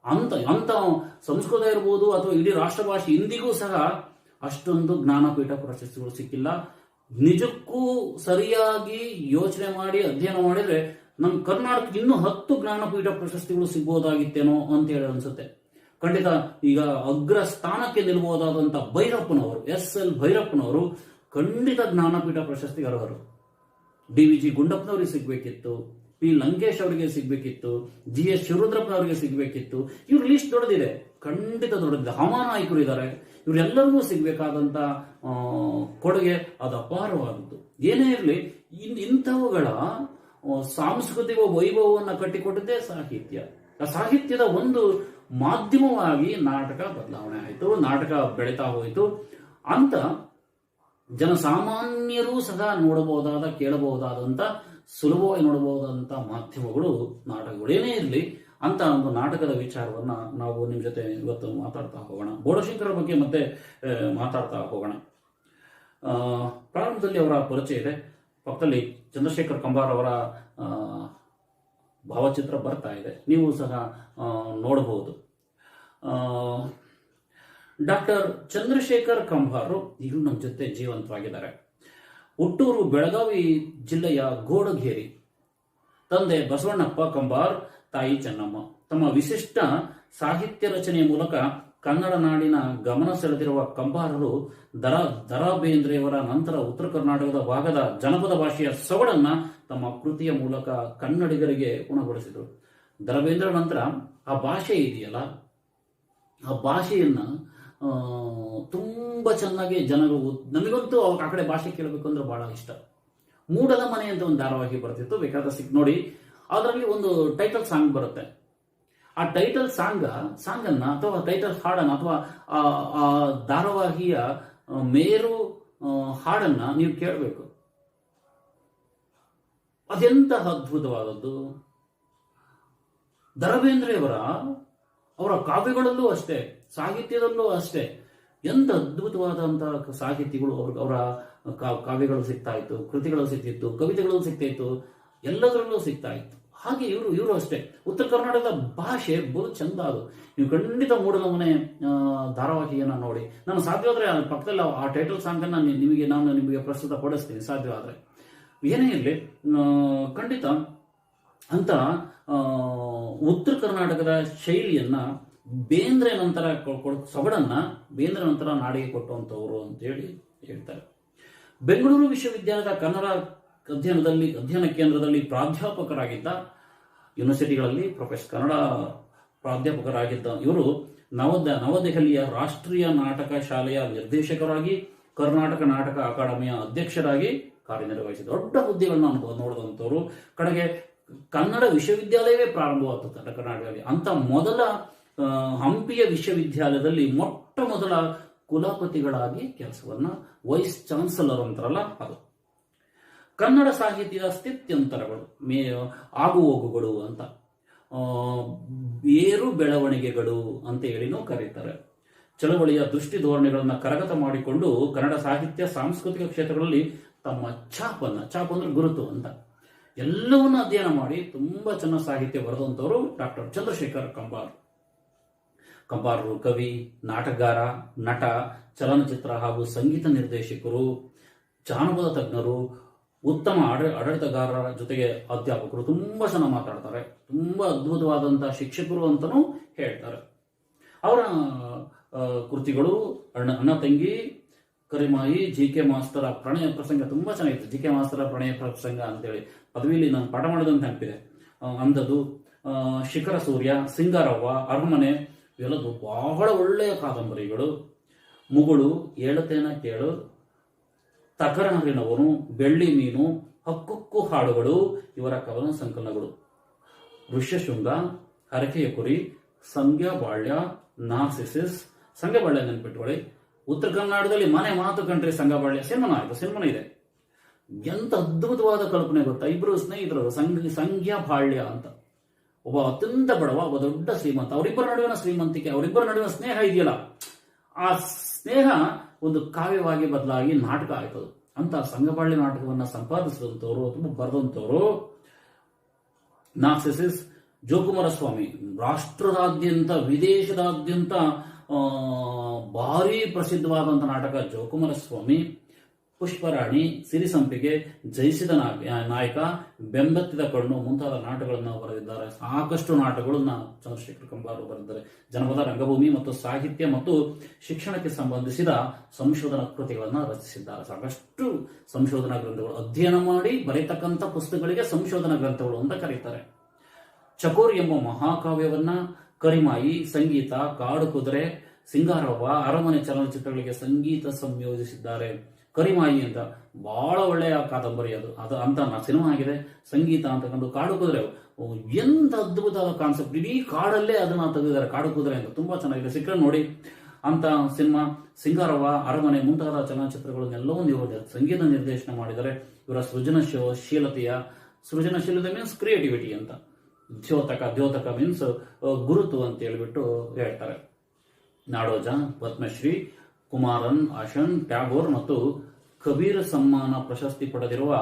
ಅಂತ ಸಂಸ್ಕೃತ ಇರಬಹುದು ಅಥವಾ ಇಡೀ ರಾಷ್ಟ್ರ ಭಾಷೆ ಹಿಂದಿಗೂ ಸಹ ಅಷ್ಟೊಂದು ಜ್ಞಾನಪೀಠ ಪ್ರಶಸ್ತಿಗಳು ಸಿಕ್ಕಿಲ್ಲ. ನಿಜಕ್ಕೂ ಸರಿಯಾಗಿ ಯೋಚನೆ ಮಾಡಿ ಅಧ್ಯಯನ ಮಾಡಿದ್ರೆ ನಮ್ಮ ಕರ್ನಾಟಕ ಇನ್ನೂ 10 ಜ್ಞಾನಪೀಠ ಪ್ರಶಸ್ತಿಗಳು ಸಿಗ್ಬೋದಾಗಿತ್ತೇನೋ ಅಂತ ಹೇಳಿ ಅನ್ಸುತ್ತೆ. ಖಂಡಿತ ಈಗ ಅಗ್ರ ಸ್ಥಾನಕ್ಕೆ ನಿಲ್ಲಬಹುದಾದಂತಹ ಭೈರಪ್ಪನವರು, SL ಭೈರಪ್ಪನವರು ಖಂಡಿತ ಜ್ಞಾನಪೀಠ ಪ್ರಶಸ್ತಿಗೆ ಅರ್ಹರು. DVG ಗುಂಡಪ್ಪನವರಿಗೆ ಸಿಗ್ಬೇಕಿತ್ತು, P ಲಂಕೇಶ್ ಅವರಿಗೆ ಸಿಗ್ಬೇಕಿತ್ತು, GS ಶಿವರುದ್ರಪ್ಪನವರಿಗೆ ಸಿಗ್ಬೇಕಿತ್ತು. ಇವ್ರ ಲಿಸ್ಟ್ ದೊಡ್ಡದಿದೆ, ಖಂಡಿತ ದೊಡ್ಡದಿದೆ. ಹಮಾನಾಯಕರು ಇದ್ದಾರೆ, ಇವರೆಲ್ಲರಿಗೂ ಸಿಗ್ಬೇಕಾದಂತ ಕೊಡುಗೆ ಅದು ಅಪಾರವಾದದ್ದು. ಏನೇ ಇರಲಿ, ಇಂಥವುಗಳ ಸಾಂಸ್ಕೃತಿಕ ವೈಭವವನ್ನು ಕಟ್ಟಿಕೊಟ್ಟದ್ದೇ ಸಾಹಿತ್ಯ. ಆ ಸಾಹಿತ್ಯದ ಒಂದು ಮಾಧ್ಯಮವಾಗಿ ನಾಟಕ ಬದಲಾವಣೆ ಆಯಿತು, ನಾಟಕ ಬೆಳೀತಾ ಹೋಯಿತು. ಅಂತ ಜನಸಾಮಾನ್ಯರೂ ಸಹ ನೋಡಬಹುದಾದ, ಕೇಳಬಹುದಾದಂತ, ಸುಲಭವಾಗಿ ನೋಡಬಹುದಾದಂತ ಮಾಧ್ಯಮಗಳು ನಾಟಕಗಳು. ಏನೇ ಇರಲಿ, ಅಂತ ಒಂದು ನಾಟಕದ ವಿಚಾರವನ್ನ ನಾವು ನಿಮ್ಮ ಜೊತೆ ಇವತ್ತು ಮಾತಾಡ್ತಾ ಹೋಗೋಣ. ಬೋಡಶಂಕರ ಬಗ್ಗೆ ಮತ್ತೆ ಮಾತಾಡ್ತಾ ಹೋಗೋಣ. ಪ್ರಾರಂಭದಲ್ಲಿ ಅವರ ಪರಿಚಯ ಇದೆ, ಪಕ್ಕದಲ್ಲಿ ಚಂದ್ರಶೇಖರ್ ಕಂಬಾರ್ ಅವರ ಭಾವಚಿತ್ರ ಬರ್ತಾ ಇದೆ, ನೀವು ಸಹ ನೋಡಬಹುದು. ಡಾಕ್ಟರ್ ಚಂದ್ರಶೇಖರ್ ಕಂಬಾರ್ ಈಗಲೂ ನಮ್ಮ ಜೊತೆ ಜೀವಂತವಾಗಿದ್ದಾರೆ. ಹುಟ್ಟೂರು ಬೆಳಗಾವಿ ಜಿಲ್ಲೆಯ ಗೋಡಗೇರಿ. ತಂದೆ ಬಸವಣ್ಣಪ್ಪ ಕಂಬಾರ್, ತಾಯಿ ಚೆನ್ನಮ್ಮ. ತಮ್ಮ ವಿಶಿಷ್ಟ ಸಾಹಿತ್ಯ ರಚನೆಯ ಮೂಲಕ ಕನ್ನಡ ನಾಡಿನ ಗಮನ ಸೆಳೆದಿರುವ ಕಂಬಾರರು ದರಾ ಬೇಂದ್ರೆಯವರ ನಂತರ ಉತ್ತರ ಕರ್ನಾಟಕದ ಭಾಗದ ಜನಪದ ಭಾಷೆಯ ಸೊಗಡನ್ನ ತಮ್ಮ ಕೃತಿಯ ಮೂಲಕ ಕನ್ನಡಿಗರಿಗೆ ಉಣಗೊಳಿಸಿದರು. ದರಾ ಬೇಂದ್ರ ನಂತರ ಆ ಭಾಷೆ ಇದೆಯಲ್ಲ, ಆ ಭಾಷೆಯನ್ನ ತುಂಬಾ ಚೆನ್ನಾಗಿ ಜನರು, ನಮಗಂತೂ ಆ ಕಡೆ ಭಾಷೆ ಕೇಳಬೇಕು ಅಂದ್ರೆ ಬಹಳ ಇಷ್ಟ. ಮೂಡಲ ಮನೆ ಅಂತ ಒಂದು ಧಾರಾವಾಹಿ ಬರ್ತಿತ್ತು, ಬೇಕಾದ ನೋಡಿ. ಅದರಲ್ಲಿ ಒಂದು ಟೈಟಲ್ ಸಾಂಗ್ ಬರುತ್ತೆ. ಆ ಟೈಟಲ್ ಸಾಂಗ್ ಅನ್ನ ಅಥವಾ ಟೈಟಲ್ ಹಾಡನ್ನ ಅಥವಾ ಆ ಧಾರಾವಾಹಿಯ ಮೇರು ಹಾಡನ್ನ ನೀವು ಕೇಳಬೇಕು. ಅದೆಂತ ಅದ್ಭುತವಾದದ್ದು. ದರಾ ಬೇಂದ್ರೆಯವರ ಕಾವ್ಯಗಳಲ್ಲೂ ಅಷ್ಟೇ, ಸಾಹಿತ್ಯದಲ್ಲೂ ಅಷ್ಟೇ ಎಂತ ಅದ್ಭುತವಾದಂತಹ ಸಾಹಿತಿಗಳು. ಅವರ ಕಾವ್ಯಗಳು ಸಿಗ್ತಾ ಇತ್ತು, ಕೃತಿಗಳು ಸಿಗ್ತಿತ್ತು, ಕವಿತೆಗಳು ಸಿಗ್ತಾ ಇತ್ತು, ಎಲ್ಲದರಲ್ಲೂ ಸಿಗ್ತಾ ಇತ್ತು. ಹಾಗೆ ಇವರು ಅಷ್ಟೇ. ಉತ್ತರ ಕರ್ನಾಟಕದ ಭಾಷೆ ಬಹು ಚಂದ. ಅದು ನೀವು ಖಂಡಿತ ಮೂಡಲ ಮನೆ ಧಾರಾವಾಹಿಯನ್ನ ನೋಡಿ. ನಾನು ಸಾಧ್ಯವಾದ್ರೆ ಪಕ್ಕದಲ್ಲಿ ಆ ಟೈಟಲ್ ಸಾಂಗ್ ಅನ್ನ ನಾನು ನಿಮಗೆ ಪ್ರಸ್ತುತ ಪಡಿಸ್ತೀನಿ ಸಾಧ್ಯವಾದ್ರೆ. ಏನೇ ಇರಲಿ, ಖಂಡಿತ ಅಂತ ಉತ್ತರ ಕರ್ನಾಟಕದ ಶೈಲಿಯನ್ನ ಬೇಂದ್ರೆ ನಂತರ ಸೊಗಡನ್ನ ಬೇಂದ್ರೆ ನಂತರ ನಾಡಿಗೆ ಕೊಟ್ಟುವಂತವರು ಅಂತೇಳಿ ಹೇಳ್ತಾರೆ. ಬೆಂಗಳೂರು ವಿಶ್ವವಿದ್ಯಾಲಯದ ಕನ್ನಡ ಅಧ್ಯಯನ ಕೇಂದ್ರದಲ್ಲಿ ಪ್ರಾಧ್ಯಾಪಕರಾಗಿದ್ದ, ಯೂನಿವರ್ಸಿಟಿಗಳಲ್ಲಿ ಕನ್ನಡ ಪ್ರಾಧ್ಯಾಪಕರಾಗಿದ್ದ ಇವರು ನವದೆಹಲಿಯ ರಾಷ್ಟ್ರೀಯ ನಾಟಕ ಶಾಲೆಯ ನಿರ್ದೇಶಕರಾಗಿ, ಕರ್ನಾಟಕ ನಾಟಕ ಅಕಾಡೆಮಿಯ ಅಧ್ಯಕ್ಷರಾಗಿ ಕಾರ್ಯನಿರ್ವಹಿಸಿದ ದೊಡ್ಡ ಹುದ್ದೆಗಳನ್ನು ನೋಡಿದಂಥವ್ರು. ಕಡೆಗೆ ಕನ್ನಡ ವಿಶ್ವವಿದ್ಯಾಲಯವೇ ಪ್ರಾರಂಭವಾಗುತ್ತದೆ ಕರ್ನಾಟಕದಲ್ಲಿ. ಅಂತ ಮೊದಲ ಹಂಪಿಯ ವಿಶ್ವವಿದ್ಯಾಲಯದಲ್ಲಿ ಮೊಟ್ಟ ಮೊದಲ ಕುಲಪತಿಗಳಾಗಿ ಕೆಲಸವನ್ನ, ವೈಸ್ ಚಾನ್ಸಲರ್ ಅಂತಾರಲ್ಲ ಅದು. ಕನ್ನಡ ಸಾಹಿತ್ಯದ ಸ್ಥಿತ್ಯಂತರಗಳು, ಆಗುಹೋಗುಗಳು ಅಂತ, ಏರು ಬೆಳವಣಿಗೆಗಳು ಅಂತ ಹೇಳಿನೂ ಕರೀತಾರೆ. ಚಳವಳಿಯ ದೃಷ್ಟಿ ಧೋರಣೆಗಳನ್ನ ಕರಗತ ಮಾಡಿಕೊಂಡು ಕನ್ನಡ ಸಾಹಿತ್ಯ ಸಾಂಸ್ಕೃತಿಕ ಕ್ಷೇತ್ರಗಳಲ್ಲಿ ತಮ್ಮ ಛಾಪ್ ಅಂದ್ರೆ ಗುರುತು ಅಂತ ಎಲ್ಲವನ್ನ ಅಧ್ಯಯನ ಮಾಡಿ ತುಂಬಾ ಚೆನ್ನಾಗಿ ಸಾಹಿತ್ಯ ಬರೆದಂತವರು ಡಾಕ್ಟರ್ ಚಂದ್ರಶೇಖರ್ ಕಂಬಾರರು ಕವಿ, ನಾಟಕಗಾರ, ನಟ, ಚಲನಚಿತ್ರ ಹಾಗೂ ಸಂಗೀತ ನಿರ್ದೇಶಕರು, ಜಾನಪದ ತಜ್ಞರು, ಉತ್ತಮ ಆಡಳಿತಗಾರರ ಜೊತೆಗೆ ಅಧ್ಯಾಪಕರು. ತುಂಬಾ ಚೆನ್ನಾಗಿ ಮಾತಾಡ್ತಾರೆ, ತುಂಬಾ ಅದ್ಭುತವಾದಂತಹ ಶಿಕ್ಷಕರು ಅಂತಲೂ ಹೇಳ್ತಾರೆ. ಅವರ ಕೃತಿಗಳು ಅಣ್ಣ ತಂಗಿ, ಕರಿಮಾಯಿ, ಜಿ.ಕೆ. ಮಾಸ್ತರ ಪ್ರಣಯ ಪ್ರಸಂಗ ತುಂಬಾ ಚೆನ್ನಾಗಿತ್ತು. ಜಿ.ಕೆ. ಮಾಸ್ತರ ಪ್ರಣಯ ಪ್ರಸಂಗ ಅಂತೇಳಿ ಪದವಿಯಲ್ಲಿ ನಾನು ಪಾಠ ಮಾಡೋದಂತ ನೆನಪಿದೆ. ಅಂದದು, ಶಿಖರ ಸೂರ್ಯ, ಸಿಂಗಾರವ್ವ, ಅರಮನೆ ಇವೆಲ್ಲದು ಬಹಳ ಒಳ್ಳೆಯ ಕಾದಂಬರಿಗಳು. ಮುಗುಳು, ಏಳತೇನ ಕೇಳು, ತಕರಾರಿನವನು, ಬೆಳ್ಳಿ ಮೀನು, ಹಕ್ಕುಕ್ಕು ಹಾಡುಗಳು ಇವರ ಕವನ ಸಂಕಲನಗಳು. ಋಷ್ಯಶೃಂಗ, ಹರಕೆಯ ಕುರಿ, ಸಂಗ್ಯಾ ಬಾಳ್ಯ, ನಾರ್ಸಿಸಿಸ್. ಸಂಗ್ಯಾ ಬಾಳ್ಯ ನೆನ್ಪಿಟ್ಕೊಳ್ಳಿ. ಉತ್ತರ ಕರ್ನಾಟಕದಲ್ಲಿ ಮನೆ ಮಾತು ಕಂಡ್ರಿ ಸಂಗ್ಯಾಬಾಳ್ಯ ಸಿನಿಮಾನ ಇದೆ. ಎಂತ ಅದ್ಭುತವಾದ ಕಲ್ಪನೆ ಗೊತ್ತಾ? ಇಬ್ರು ಸ್ನೇಹಿತರು ಸಂಗ್ಯಾ ಬಾಳ್ಯ ಅಂತ. ಒಬ್ಬ ಅತ್ಯಂತ ಬಡವ, ಒಬ್ಬ ದೊಡ್ಡ ಶ್ರೀಮಂತ. ಅವರಿಬ್ಬರ ನಡುವಿನ ಶ್ರೀಮಂತಿಕೆ, ಅವರಿಬ್ಬರ ನಡುವಿನ ಸ್ನೇಹ ಇದೆಯಲ್ಲ, ಆ ಸ್ನೇಹ ಒಂದು ಕಾವ್ಯವಾಗಿ ಬದಲಾಗಿ ನಾಟಕ ಆಯ್ತದು. ಅಂತ ಸಂಗ್ಯಾಬಾಳ್ಯ ನಾಟಕವನ್ನ ಸಂಪಾದಿಸಿದಂಥವ್ರು ಅಥವಾ ಬರೆದಂಥವ್ರು ನಾರ್ಸಿಸಿಸ್. ಜೋಕುಮಾರಸ್ವಾಮಿ ರಾಷ್ಟ್ರದಾದ್ಯಂತ, ವಿದೇಶದಾದ್ಯಂತ ಭಾರಿ ಪ್ರಸಿದ್ಧವಾದಂಥ ನಾಟಕ ಜೋಕುಮಾರಸ್ವಾಮಿ. ಪುಷ್ಪರಾಣಿ, ಸಿರಿಸಂಪಿಗೆ, ಜಯಿಸಿದ ನಾಯಕ, ಬೆಂಬತ್ತಿದ ಕಣ್ಣು ಮುಂತಾದ ನಾಟಕಗಳನ್ನು ಬರೆದಿದ್ದಾರೆ. ಸಾಕಷ್ಟು ನಾಟಕಗಳನ್ನ ಚಂದ್ರಶೇಖರ್ ಕಂಬಾರ್ ಬರೆದಿದ್ದಾರೆ. ಜನಪದ, ರಂಗಭೂಮಿ ಮತ್ತು ಸಾಹಿತ್ಯ ಮತ್ತು ಶಿಕ್ಷಣಕ್ಕೆ ಸಂಬಂಧಿಸಿದ ಸಂಶೋಧನಾ ಕೃತಿಗಳನ್ನು ರಚಿಸಿದ್ದಾರೆ. ಸಾಕಷ್ಟು ಸಂಶೋಧನಾ ಗ್ರಂಥಗಳು, ಅಧ್ಯಯನ ಮಾಡಿ ಬರೆಯತಕ್ಕಂಥ ಪುಸ್ತಕಗಳಿಗೆ ಸಂಶೋಧನಾ ಗ್ರಂಥಗಳು ಅಂತ ಕರೀತಾರೆ. ಚಕೋರಿ ಎಂಬ ಮಹಾಕಾವ್ಯವನ್ನ ಕರಿಮಾಯಿ, ಸಂಗೀತ, ಕಾಡು ಕುದುರೆ, ಸಿಂಗಾರವ್ವ, ಅರಮನೆ ಚಲನಚಿತ್ರಗಳಿಗೆ ಸಂಗೀತ ಸಂಯೋಜಿಸಿದ್ದಾರೆ. ಕರಿಮಾಯಿ ಅಂತ ಬಹಳ ಒಳ್ಳೆಯ ಕಾದಂಬರಿ ಅದು ಅಂತ ಸಿನಿಮಾ ಆಗಿದೆ. ಸಂಗೀತ ಅಂತಕ್ಕಂಥ ಕಾಡು ಕುದುರೆ ಎಂತ ಅದ್ಭುತವಾದ ಕಾನ್ಸೆಪ್ಟ್. ಇಡೀ ಕಾಡಲ್ಲೇ ಅದನ್ನ ತೆಗೆದಿದ್ದಾರೆ, ಕಾಡು ಕುದುರೆ ಅಂತ. ತುಂಬಾ ಚೆನ್ನಾಗಿದೆ, ಸಿಕ್ಕರೆ ನೋಡಿ ಅಂತ ಸಿನಿಮಾ. ಸಿಂಗಾರವ್ವ, ಅರಮನೆ ಮುಂತಾದ ಚಲನಚಿತ್ರಗಳನ್ನೆಲ್ಲವೂ ಇವರು ಸಂಗೀತ ನಿರ್ದೇಶನ ಮಾಡಿದ್ದಾರೆ. ಇವರ ಸೃಜನಶೀಲತೆ ಮೀನ್ಸ್ ಕ್ರಿಯೇಟಿವಿಟಿ ಅಂತ. ದ್ಯೋತಕ ಮೀನ್ಸ್ ಗುರುತು ಅಂತ ಹೇಳ್ಬಿಟ್ಟು ಹೇಳ್ತಾರೆ. ನಾಡೋಜ, ಪದ್ಮಶ್ರೀ, ಕುಮಾರನ್, ಆಶನ್, ಟ್ಯಾಗೋರ್ ಮತ್ತು ಕಬೀರ್ ಸಮ್ಮಾನ ಪ್ರಶಸ್ತಿ ಪಡೆದಿರುವ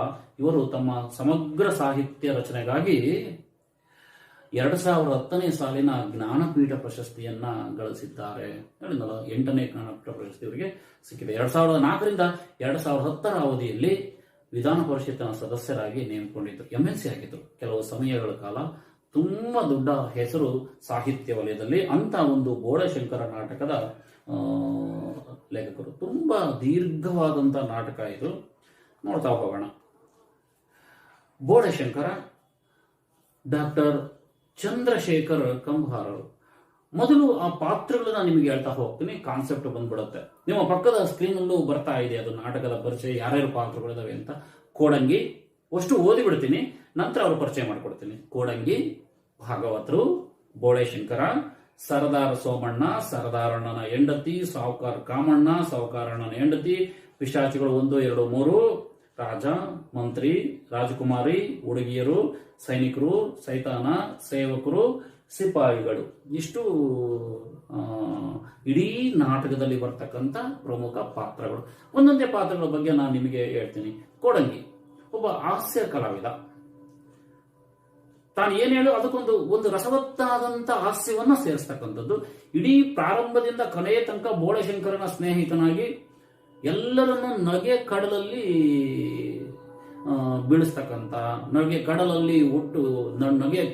ಇವರು ತಮ್ಮ ಸಮಗ್ರ ಸಾಹಿತ್ಯ ರಚನೆಗಾಗಿ 2010ನೇ ಸಾಲಿನ ಜ್ಞಾನಪೀಠ ಪ್ರಶಸ್ತಿಯನ್ನ ಗಳಿಸಿದ್ದಾರೆ. 8ನೇ ಜ್ಞಾನಪೀಠ ಪ್ರಶಸ್ತಿ ಇವರಿಗೆ ಸಿಕ್ಕಿದೆ. 2004ರಿಂದ 2010ರ ಅವಧಿಯಲ್ಲಿ ವಿಧಾನ ಪರಿಷತ್ತಿನ ಸದಸ್ಯರಾಗಿ ನೇಮಕೊಂಡಿದ್ದರು. MLC ಆಗಿದ್ದರು ಕೆಲವು ಸಮಯಗಳ ಕಾಲ. ತುಂಬಾ ದೊಡ್ಡ ಹೆಸರು ಸಾಹಿತ್ಯ ವಲಯದಲ್ಲಿ. ಅಂತ ಒಂದು ಬೋಳಶಂಕರ ನಾಟಕದ ಲೇಖಕರು. ತುಂಬಾ ದೀರ್ಘವಾದಂತ ನಾಟಕ ಇದು, ನೋಡ್ತಾ ಹೋಗೋಣ. ಬೋಳಶಂಕರ ಡಾಕ್ಟರ್ ಚಂದ್ರಶೇಖರ್ ಕಂಬಾರರು. ಮೊದಲು ಆ ಪಾತ್ರಗಳನ್ನ ನಿಮಗೆ ಹೇಳ್ತಾ ಹೋಗ್ತೀನಿ, ಕಾನ್ಸೆಪ್ಟ್ ಬಂದ್ಬಿಡುತ್ತೆ. ನಿಮ್ಮ ಪಕ್ಕದ ಸ್ಕ್ರೀನ್ ಅಲ್ಲೂ ಬರ್ತಾ ಇದೆ ಅದು ನಾಟಕದ ಪರಿಚಯ, ಯಾರ್ಯಾರು ಪಾತ್ರಗಳಿದಾವೆ ಅಂತ. ಕೋಡಂಗಿ ಅಷ್ಟು ಓದಿ ಬಿಡ್ತೀನಿ, ನಂತರ ಅವರು ಪರಿಚಯ ಮಾಡ್ಕೊಡ್ತೀನಿ. ಕೋಡಂಗಿ, ಭಾಗವತರು, ಬೋಳಶಂಕರ, ಸರದಾರ ಸೋಮಣ್ಣ, ಸರದಾರಣ್ಣನ ಹೆಂಡತಿ, ಸಾವುಕಾರ ಕಾಮಣ್ಣ, ಸಾವುಕಾರಣ್ಣನ ಹೆಂಡತಿ, ಪಿಶಾಚಿಗಳು 1, 2, 3, ರಾಜ, ಮಂತ್ರಿ, ರಾಜಕುಮಾರಿ, ಹುಡುಗಿಯರು, ಸೈನಿಕರು, ಸೈತಾನ, ಸೇವಕರು, ಸಿಪಾಯಿಗಳು. ಇಷ್ಟು ಇಡೀ ನಾಟಕದಲ್ಲಿ ಬರ್ತಕ್ಕಂಥ ಪ್ರಮುಖ ಪಾತ್ರಗಳು. ಒಂದೊಂದೇ ಪಾತ್ರಗಳ ಬಗ್ಗೆ ನಾನು ನಿಮಗೆ ಹೇಳ್ತೀನಿ. ಕೋಡಂಗಿ ಒಬ್ಬ ಹಾಸ್ಯ ಕಲಾವಿದ. ತಾನು ಏನ್ ಹೇಳು ಅದಕ್ಕೊಂದು ರಸವತ್ತಾದಂತ ಹಾಸ್ಯವನ್ನ ಸೇರಿಸ್ತಕ್ಕಂಥದ್ದು. ಇಡೀ ಪ್ರಾರಂಭದಿಂದ ಕೊನೆಯ ತನಕ ಬೋಳಶಂಕರನ ಸ್ನೇಹಿತನಾಗಿ ಎಲ್ಲರನ್ನು ನಗೆ ಕಡಲಲ್ಲಿ ಬೀಳಿಸ್ತಕ್ಕಂಥ, ನಗೆ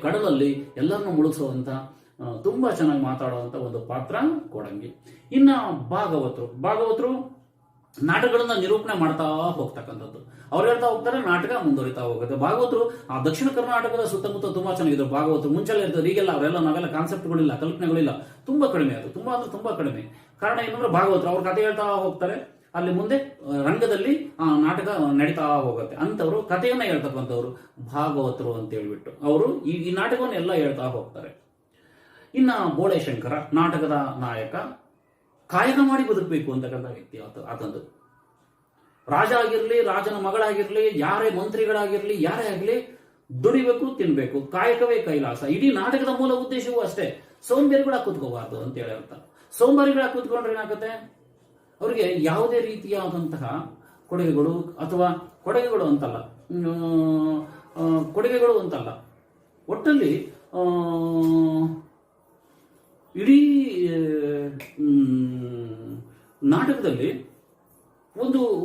ಕಡಲಲ್ಲಿ ಎಲ್ಲರನ್ನು ಮುಳುಗಿಸುವಂತ, ತುಂಬಾ ಚೆನ್ನಾಗಿ ಮಾತಾಡುವಂತ ಒಂದು ಪಾತ್ರ ಕೋಡಂಗಿ. ಇನ್ನ ಭಾಗವತರು ನಾಟಕಗಳನ್ನ ನಿರೂಪಣೆ ಮಾಡ್ತಾ ಹೋಗ್ತಕ್ಕಂಥದ್ದು. ಅವ್ರು ಹೇಳ್ತಾ ಹೋಗ್ತಾರೆ, ನಾಟಕ ಮುಂದುವರಿತಾ ಹೋಗುತ್ತೆ. ಭಾಗವತರು ಆ ದಕ್ಷಿಣ ಕರ್ನಾಟಕದ ಸುತ್ತಮುತ್ತ ತುಂಬಾ ಚೆನ್ನಾಗಿದ್ರು. ಭಾಗವತರು ಮುಂಚೆಲ್ಲ ಇರ್ತಾರೆ, ಈಗೆಲ್ಲ ನಾವೆಲ್ಲ ಕಾನ್ಸೆಪ್ಟ್ಗಳಿಲ್ಲ, ಕಲ್ಪನೆಗಳಿಲ್ಲ, ತುಂಬಾ ಕಡಿಮೆ. ಅದು ತುಂಬಾ ಅಂದ್ರೆ ತುಂಬಾ ಕಡಿಮೆ. ಕಾರಣ ಏನಂದ್ರೆ ಭಾಗವತರು ಅವ್ರ ಕಥೆ ಹೇಳ್ತಾ ಹೋಗ್ತಾರೆ, ಅಲ್ಲಿ ಮುಂದೆ ರಂಗದಲ್ಲಿ ನಾಟಕ ನಡೀತಾ ಹೋಗುತ್ತೆ. ಅಂತವ್ರು ಕಥೆಯನ್ನ ಹೇಳ್ತಕ್ಕಂಥವ್ರು ಭಾಗವತರು ಅಂತ ಹೇಳ್ಬಿಟ್ಟು ಅವರು ಈ ನಾಟಕವನ್ನೆಲ್ಲ ಹೇಳ್ತಾ ಹೋಗ್ತಾರೆ. ಇನ್ನ ಬೋಳಶಂಕರ ನಾಟಕದ ನಾಯಕ, ಕಾಯಕ ಮಾಡಿ ಬದುಕಬೇಕು ಅಂತಕ್ಕಂಥ ವ್ಯಕ್ತಿ ಆತಂದು. ರಾಜ ಆಗಿರ್ಲಿ, ರಾಜನ ಮಗಳಾಗಿರ್ಲಿ, ಯಾರೇ ಮಂತ್ರಿಗಳಾಗಿರ್ಲಿ, ಯಾರೇ ಆಗ್ಲಿ, ದುಡಿಬೇಕು, ತಿನ್ಬೇಕು, ಕಾಯಕವೇ ಕೈಲಾಸ. ಇಡೀ ನಾಟಕದ ಮೂಲ ಉದ್ದೇಶವೂ ಅಷ್ಟೇ. ಸೋಂಬೇರಿಗಳ ಕೂತ್ಕೋಬಾರ್ದು ಅಂತ ಹೇಳಿರ್ತಾರೆ. ಸೋಂಬೇರಿಗಳ ಕೂತ್ಕೊಂಡ್ರೆ ಏನಾಗುತ್ತೆ, ಅವರಿಗೆ ಯಾವುದೇ ರೀತಿಯಾದಂತಹ ಕೊಡುಗೆಗಳು ಅಥವಾ ಕೊಡುಗೆಗಳು ಅಂತಲ್ಲ, ಒಟ್ಟಲ್ಲಿ ಇಡೀ ನಾಟಕದಲ್ಲಿ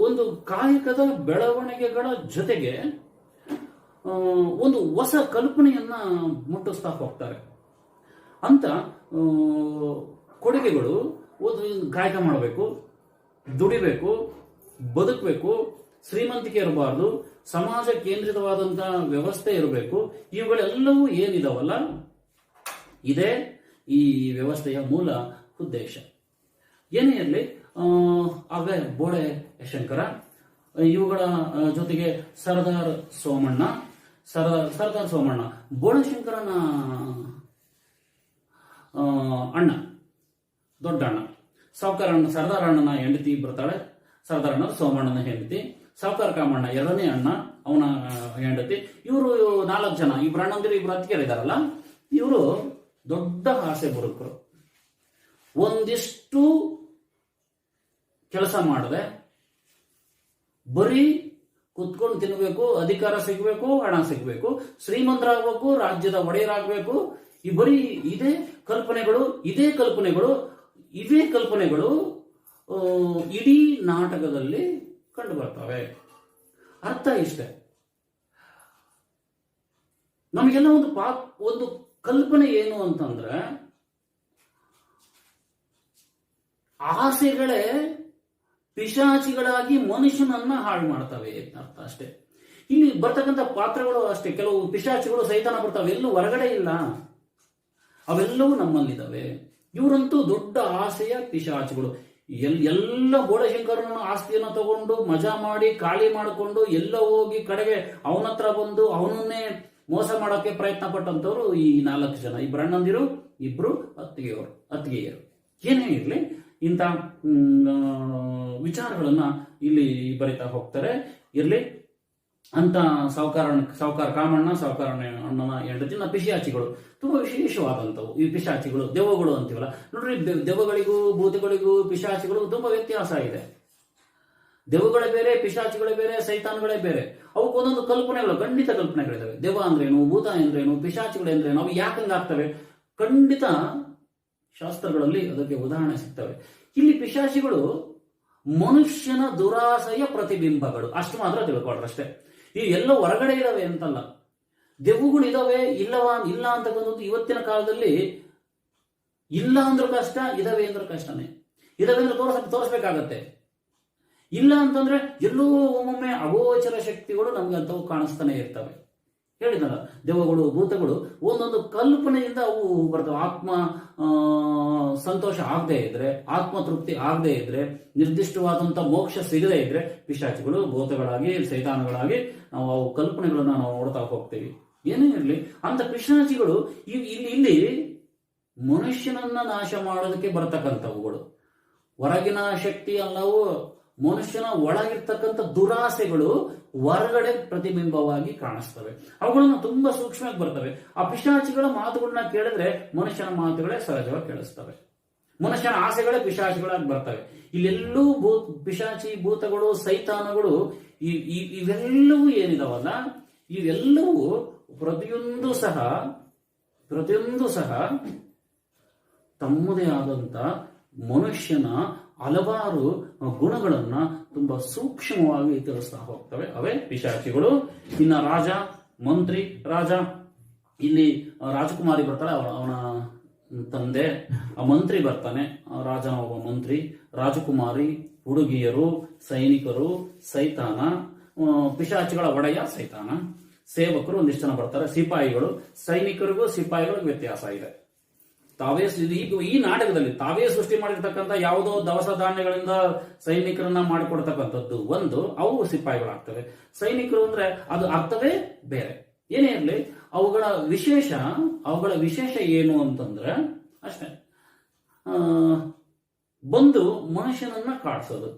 ಒಂದು ಕಾಯಕದ ಬೆಳವಣಿಗೆಗಳ ಜೊತೆಗೆ ಒಂದು ಹೊಸ ಕಲ್ಪನೆಯನ್ನ ಮುಟ್ಟಿಸ್ತಾ ಹೋಗ್ತಾರೆ. ಅಂತ ಕೊಡುಗೆಗಳು, ಕಾಯಕ ಮಾಡಬೇಕು, ದುಡಿಬೇಕು, ಬದುಕಬೇಕು, ಶ್ರೀಮಂತಿಕೆ ಇರಬಾರ್ದು, ಸಮಾಜ ಕೇಂದ್ರಿತವಾದಂತಹ ವ್ಯವಸ್ಥೆ ಇರಬೇಕು. ಇವುಗಳೆಲ್ಲವೂ ಏನಿದಾವಲ್ಲ, ಇದೇ ಈ ವ್ಯವಸ್ಥೆಯ ಮೂಲ ಉದ್ದೇಶ. ಏನೇ ಇರಲಿ, ಆಗ ಬೋಳೆ ಶಂಕರ, ಇವುಗಳ ಜೊತೆಗೆ ಸರ್ದಾರ್ ಸೋಮಣ್ಣ, ಬೋಳಶಂಕರನ ಅಣ್ಣ, ದೊಡ್ಡ ಅಣ್ಣ, ಸರ್ದಾರ್ ಅಣ್ಣನ ಹೆಂಡತಿ ಬರ್ತಾಳೆ. ಸರ್ದಾರ್ ಅಣ್ಣ ಸೋಮಣ್ಣನ ಹೆಂಡತಿ, ಸಾವುಕಾರ ಕಾಮಣ್ಣ ಎರಡನೇ ಅಣ್ಣ, ಅವನ ಹೆಂಡತಿ. ಇವರು 4 ಜನ, ಇಬ್ರು ಅಣ್ಣಂದಿರು, ಇಬ್ರು ಅತ್ತಿಗೆರಿದಾರಲ್ಲ, ಇವರು ದೊಡ್ಡ ಆಸೆ ಬರುಕರು. ಒಂದಿಷ್ಟು ಕೆಲಸ ಮಾಡದೆ ಬರೀ ಕುತ್ಕೊಂಡು ತಿನ್ಬೇಕು, ಅಧಿಕಾರ ಸಿಗ್ಬೇಕು, ಹಣ ಸಿಗ್ಬೇಕು, ಶ್ರೀಮಂತರಾಗಬೇಕು, ರಾಜ್ಯದ ಒಡೆಯರಾಗಬೇಕು, ಈ ಬರೀ ಇದೇ ಕಲ್ಪನೆಗಳು ಇಡೀ ನಾಟಕದಲ್ಲಿ ಕಂಡು ಬರ್ತವೆ. ಅರ್ಥ ಇಷ್ಟೇ, ನಮಗೆಲ್ಲ ಒಂದು ಕಲ್ಪನೆ ಏನು ಅಂತಂದ್ರೆ, ಆಸೆಗಳೇ ಪಿಶಾಚಿಗಳಾಗಿ ಮನುಷ್ಯನನ್ನ ಹಾಳು ಮಾಡ್ತವೆ ಅರ್ಥ ಅಷ್ಟೇ. ಇಲ್ಲಿ ಬರ್ತಕ್ಕಂಥ ಪಾತ್ರಗಳು ಅಷ್ಟೇ, ಕೆಲವು ಪಿಶಾಚಿಗಳು ಸೈತಾನ ಬರ್ತಾವೆ, ಎಲ್ಲೂ ಹೊರಗಡೆ ಇಲ್ಲ, ಅವೆಲ್ಲವೂ ನಮ್ಮಲ್ಲಿದ್ದಾವೆ. ಇವರಂತೂ ದೊಡ್ಡ ಆಸೆಯ ಪಿಶಾಚಿಗಳು. ಎಲ್ಲ ಬೋಳಶಂಕರನ ಆಸ್ತಿಯನ್ನು ತಗೊಂಡು ಮಜಾ ಮಾಡಿ ಖಾಲಿ ಮಾಡಿಕೊಂಡು ಎಲ್ಲ ಹೋಗಿ ಕಡೆಗೆ ಅವನ ಹತ್ರ ಬಂದು ಅವನನ್ನೇ ಮೋಸ ಮಾಡೋಕೆ ಪ್ರಯತ್ನ ಪಟ್ಟಂತವ್ರು ಈ 4 ಜನ, ಇಬ್ರು ಅಣ್ಣಂದಿರು, ಇಬ್ರು ಅತ್ತಿಗೆಯರು. ಏನೇ ಇರಲಿ, ಇಂಥ ವಿಚಾರಗಳನ್ನ ಇಲ್ಲಿ ಬರಿತಾ ಹೋಗ್ತಾರೆ. ಇರ್ಲಿ ಅಂತ ಸಾವುಕಾರ ಕಾಮಣ್ಣ, ಸಾವುಕಾರ ಅಣ್ಣನ ಹೆಂಡತಿನ ಪಿಶಾಚಿಗಳು ತುಂಬಾ ವಿಶೇಷವಾದಂಥವು. ಈ ಪಿಶಾಚಿಗಳು, ದೆವ್ವಗಳು ಅಂತೀವಲ್ಲ ನೋಡ್ರಿ, ದೆವ್ವಗಳಿಗೂ ಭೂತಗಳಿಗೂ ಪಿಶಾಚಿಗಳು ತುಂಬಾ ವ್ಯತ್ಯಾಸ ಇದೆ. ದೆವ್ವಗಳೇ ಬೇರೆ, ಪಿಶಾಚಿಗಳೇ ಬೇರೆ, ಸೈತಾನ್ಗಳೇ ಬೇರೆ. ಅವಕ್ಕೆ ಒಂದೊಂದು ಕಲ್ಪನೆಗಳು, ಖಂಡಿತ ಕಲ್ಪನೆಗಳಿದಾವೆ. ದೆವ್ವ ಅಂದ್ರೇನು, ಭೂತ ಅಂದ್ರೇನು, ಪಿಶಾಚಿಗಳೇಂದ್ರೇನು, ಅವು ಯಾಕಂಗಾಗ್ತವೆ, ಖಂಡಿತ ಶಾಸ್ತ್ರಗಳಲ್ಲಿ ಅದಕ್ಕೆ ಉದಾಹರಣೆ ಸಿಗ್ತವೆ. ಇಲ್ಲಿ ಪಿಶಾಚಿಗಳು ಮನುಷ್ಯನ ದುರಾಸೆಯ ಪ್ರತಿಬಿಂಬಗಳು, ಅಷ್ಟು ಮಾತ್ರ ತಿಳ್ಕೊಳ್ರಷ್ಟೇ. ಈ ಎಲ್ಲ ಹೊರಗಡೆ ಇದಾವೆ ಅಂತಲ್ಲ. ದೆವ್ವಗಳು ಇದಾವೆ, ಇಲ್ಲ ಅಂತಕ್ಕಂಥದ್ದು ಇವತ್ತಿನ ಕಾಲದಲ್ಲಿ ಇಲ್ಲ ಅಂದ್ರೂ ಕಷ್ಟ, ಇದಾವೆ ಅಂದ್ರೂ ಕಷ್ಟನೇ. ಇದಾವೆ ಅಂದ್ರೆ ತೋರಿಸ್ಬೇಕಾಗತ್ತೆ. ಇಲ್ಲ ಅಂತಂದ್ರೆ ಎಲ್ಲೋ ಒಮ್ಮೊಮ್ಮೆ ಅಗೋಚರ ಶಕ್ತಿಗಳು ನಮ್ಗೆ ಅಂತವು ಕಾಣಿಸ್ತಾನೆ ಇರ್ತವೆ. ಹೇಳಿದಲ್ಲ, ದೆವ್ವಗಳು, ಭೂತಗಳು ಒಂದೊಂದು ಕಲ್ಪನೆಯಿಂದ ಅವು ಬರ್ತವೆ. ಆತ್ಮ ಸಂತೋಷ ಆಗದೆ ಇದ್ರೆ, ಆತ್ಮ ತೃಪ್ತಿ ಆಗದೆ ಇದ್ರೆ, ನಿರ್ದಿಷ್ಟವಾದಂತ ಮೋಕ್ಷ ಸಿಗದೆ ಇದ್ರೆ ಪಿಶಾಚಿಗಳು, ಭೂತಗಳಾಗಿ, ಸೈತಾನಗಳಾಗಿ ನಾವು ಅವು ಕಲ್ಪನೆಗಳನ್ನ ನಾವು ನೋಡ್ತಾ ಹೋಗ್ತೀವಿ. ಏನೇ ಇರಲಿ, ಅಂತ ಪಿಶಾಚಿಗಳು ಇಲ್ಲಿ ಮನುಷ್ಯನನ್ನ ನಾಶ ಮಾಡೋದಕ್ಕೆ ಬರ್ತಕ್ಕಂಥವುಗಳು. ಹೊರಗಿನ ಶಕ್ತಿ ಅಲ್ಲವು, ಮನುಷ್ಯನ ಒಳಗಿರ್ತಕ್ಕಂಥ ದುರಾಸೆಗಳು ಹೊರಗಡೆ ಪ್ರತಿಬಿಂಬವಾಗಿ ಕಾಣಿಸ್ತವೆ. ಅವುಗಳನ್ನ ತುಂಬಾ ಸೂಕ್ಷ್ಮವಾಗಿ ಬರ್ತವೆ. ಆ ಪಿಶಾಚಿಗಳ ಮಾತುಗಳನ್ನ ಕೇಳಿದ್ರೆ ಮನುಷ್ಯನ ಮಾತುಗಳೇ ಸಹಜವಾಗಿ ಕೇಳಿಸ್ತವೆ. ಮನುಷ್ಯನ ಆಸೆಗಳೇ ಪಿಶಾಚಿಗಳಾಗಿ ಬರ್ತವೆ. ಇಲ್ಲೆಲ್ಲೂ ಪಿಶಾಚಿ, ಭೂತಗಳು, ಸೈತಾನಗಳು ಇವೆಲ್ಲವೂ ಏನಿದಾವಲ್ಲ, ಇವೆಲ್ಲವೂ ಪ್ರತಿಯೊಂದು ಸಹ ತಮ್ಮದೇ ಆದಂತ ಮನುಷ್ಯನ ಹಲವಾರು ಗುಣಗಳನ್ನ ತುಂಬಾ ಸೂಕ್ಷ್ಮವಾಗಿ ತಿಳಿಸ್ತಾ ಹೋಗ್ತವೆ. ಅವೇ ಪಿಶಾಚಿಗಳು. ಇನ್ನ ರಾಜ, ಮಂತ್ರಿ, ಇಲ್ಲಿ ರಾಜಕುಮಾರಿ ಬರ್ತಾಳೆ, ಅವನ ತಂದೆ, ಆ ಮಂತ್ರಿ ಬರ್ತಾನೆ, ರಾಜನ ಒಬ್ಬ ಮಂತ್ರಿ, ರಾಜಕುಮಾರಿ, ಹುಡುಗಿಯರು, ಸೈನಿಕರು, ಸೈತಾನ, ಪಿಶಾಚಿಗಳ ಒಡೆಯ ಸೈತಾನ, ಸೇವಕರು ಒಂದಿಷ್ಟು ಜನ ಬರ್ತಾರೆ, ಸಿಪಾಯಿಗಳು. ಸೈನಿಕರಿಗೂ ಸಿಪಾಯಿಗಳಿಗೂ ವ್ಯತ್ಯಾಸ ಇದೆ. ಈ ನಾಟಕದಲ್ಲಿ ತಾವೇ ಸೃಷ್ಟಿ ಮಾಡಿರ್ತಕ್ಕಂಥ ಯಾವುದೋ ದವಸ ಧಾನ್ಯಗಳಿಂದ ಸೈನಿಕರನ್ನ ಮಾಡಿಕೊಡ್ತಕ್ಕಂಥದ್ದು ಒಂದು, ಅವು ಸಿಪಾಯಿಗಳಾಗ್ತವೆ. ಸೈನಿಕರು ಅಂದ್ರೆ ಅದು ಅರ್ಥವೇ ಬೇರೆ. ಏನೇ ಇರಲಿ, ಅವುಗಳ ವಿಶೇಷ ಏನು ಅಂತಂದ್ರೆ ಅಷ್ಟೇ, ಬಂದು ಮನುಷ್ಯನನ್ನ ಕಾಡ್ಸೋದು,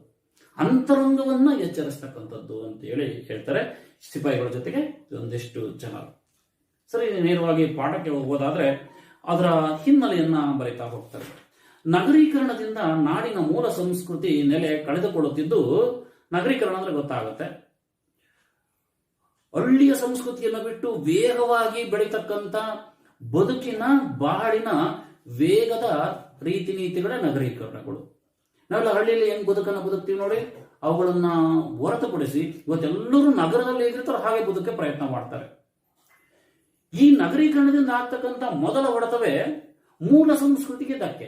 ಅಂತರಂಗವನ್ನ ಎಚ್ಚರಿಸ್ತಕ್ಕಂಥದ್ದು ಅಂತ ಹೇಳಿ ಹೇಳ್ತಾರೆ. ಸಿಪಾಯಿಗಳ ಜೊತೆಗೆ ಒಂದಿಷ್ಟು ಜನ. ಸರಿ, ನೇರವಾಗಿ ಪಾಠಕ್ಕೆ ಹೋಗೋದಾದ್ರೆ ಅದರ ಹಿನ್ನೆಲೆಯನ್ನ ಬರೀತಾ ಹೋಗ್ತಾರೆ. ನಗರೀಕರಣದಿಂದ ನಾಡಿನ ಮೂಲ ಸಂಸ್ಕೃತಿ ನೆಲೆ ಕಳೆದುಕೊಳ್ಳುತ್ತಿದ್ದು, ನಗರೀಕರಣ ಅಂದ್ರೆ ಗೊತ್ತಾಗುತ್ತೆ, ಹಳ್ಳಿಯ ಸಂಸ್ಕೃತಿಯನ್ನು ಬಿಟ್ಟು ವೇಗವಾಗಿ ಬೆಳೀತಕ್ಕಂಥ ಬದುಕಿನ ಬಾಳಿನ ವೇಗದ ರೀತಿ ನೀತಿಗಳೇ ನಗರೀಕರಣಗಳು. ನಾವೆಲ್ಲ ಹಳ್ಳಿಯಲ್ಲಿ ಹೆಂಗ್ ಬದುಕನ್ನು ಬದುಕ್ತೀವಿ ನೋಡಿ, ಅವುಗಳನ್ನ ಹೊರತುಪಡಿಸಿ ಇವತ್ತೆಲ್ಲರೂ ನಗರದಲ್ಲಿ ಹೇಗಿರ್ತಾರೋ ಹಾಗೆ ಬದುಕೆ ಪ್ರಯತ್ನ ಮಾಡ್ತಾರೆ. ಈ ನಗರೀಕರಣದಿಂದ ಆಗ್ತಕ್ಕಂಥ ಮೊದಲ ಹೊಡೆತವೇ ಮೂಲ ಸಂಸ್ಕೃತಿಗೆ ಧಕ್ಕೆ.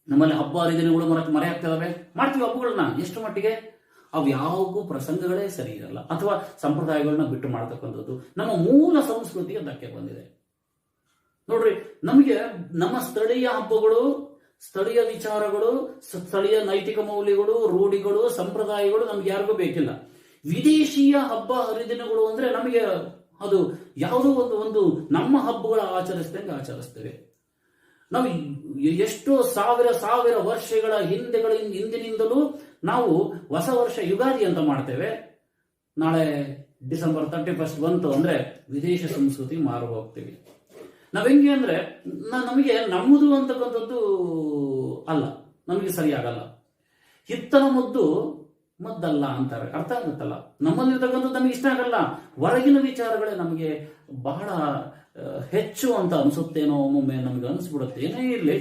ನಮ್ಮಲ್ಲಿ ಹಬ್ಬ ಹರಿದಿನಗಳು ಮರೆಯಾಗ್ತದವೆ. ಮಾಡ್ತೀವಿ ಹಬ್ಬಗಳನ್ನ ಎಷ್ಟು ಮಟ್ಟಿಗೆ, ಅವು ಯಾವಾಗೂ ಪ್ರಸಂಗಗಳೇ ಸರಿ ಇರಲ್ಲ, ಅಥವಾ ಸಂಪ್ರದಾಯಗಳನ್ನ ಬಿಟ್ಟು ಮಾಡ್ತಕ್ಕಂಥದ್ದು ನಮ್ಮ ಮೂಲ ಸಂಸ್ಕೃತಿಗೆ ಧಕ್ಕೆ ಬಂದಿದೆ. ನೋಡ್ರಿ, ನಮಗೆ ನಮ್ಮ ಸ್ಥಳೀಯ ಹಬ್ಬಗಳು, ಸ್ಥಳೀಯ ವಿಚಾರಗಳು, ಸ್ಥಳೀಯ ನೈತಿಕ ಮೌಲ್ಯಗಳು, ರೂಢಿಗಳು, ಸಂಪ್ರದಾಯಗಳು ನಮ್ಗೆ ಯಾರಿಗೂ ಬೇಕಿಲ್ಲ. ವಿದೇಶಿಯ ಹಬ್ಬ ಹರಿದಿನಗಳು ಅಂದ್ರೆ ನಮಗೆ ಅದು ಯಾವುದೋ ಒಂದು ನಮ್ಮ ಹಬ್ಬಗಳ ಆಚರಿಸ್ತೇವೆ. ನಾವು ಎಷ್ಟೋ ಸಾವಿರ ವರ್ಷಗಳ ಹಿಂದಿನಿಂದಲೂ ನಾವು ಹೊಸ ವರ್ಷ ಯುಗಾದಿ ಅಂತ ಮಾಡ್ತೇವೆ. ನಾಳೆ ಡಿಸೆಂಬರ್ 31 ಬಂತು ಅಂದ್ರೆ ವಿದೇಶ ಸಂಸ್ಕೃತಿ ಮಾರು ಹೋಗ್ತೀವಿ. ನಾವ್ ಹೆಂಗೆ ಅಂದ್ರೆ ನಮಗೆ ನಮ್ಮದು ಅಂತಕ್ಕಂಥದ್ದು ಅಲ್ಲ, ನಮಗೆ ಸರಿಯಾಗಲ್ಲ. ಹಿತ್ತಲ ಮುದ್ದು ಮದ್ದಲ್ಲ ಅಂತಾರೆ, ಅರ್ಥ ಆಗುತ್ತಲ್ಲ. ನಮ್ಮಲ್ಲಿರ್ತಕ್ಕಂಥದ್ದು ನಮಗೆ ಇಷ್ಟ ಆಗಲ್ಲ, ಹೊರಗಿನ ವಿಚಾರಗಳೇ ನಮಗೆ ಬಹಳ ಹೆಚ್ಚು ಅಂತ ಅನಿಸುತ್ತೇನೋ, ಒಮ್ಮೊಮ್ಮೆ ನಮ್ಗೆ ಅನಿಸ್ಬಿಡುತ್ತೆ. ಏನೇ ಇರಲಿ,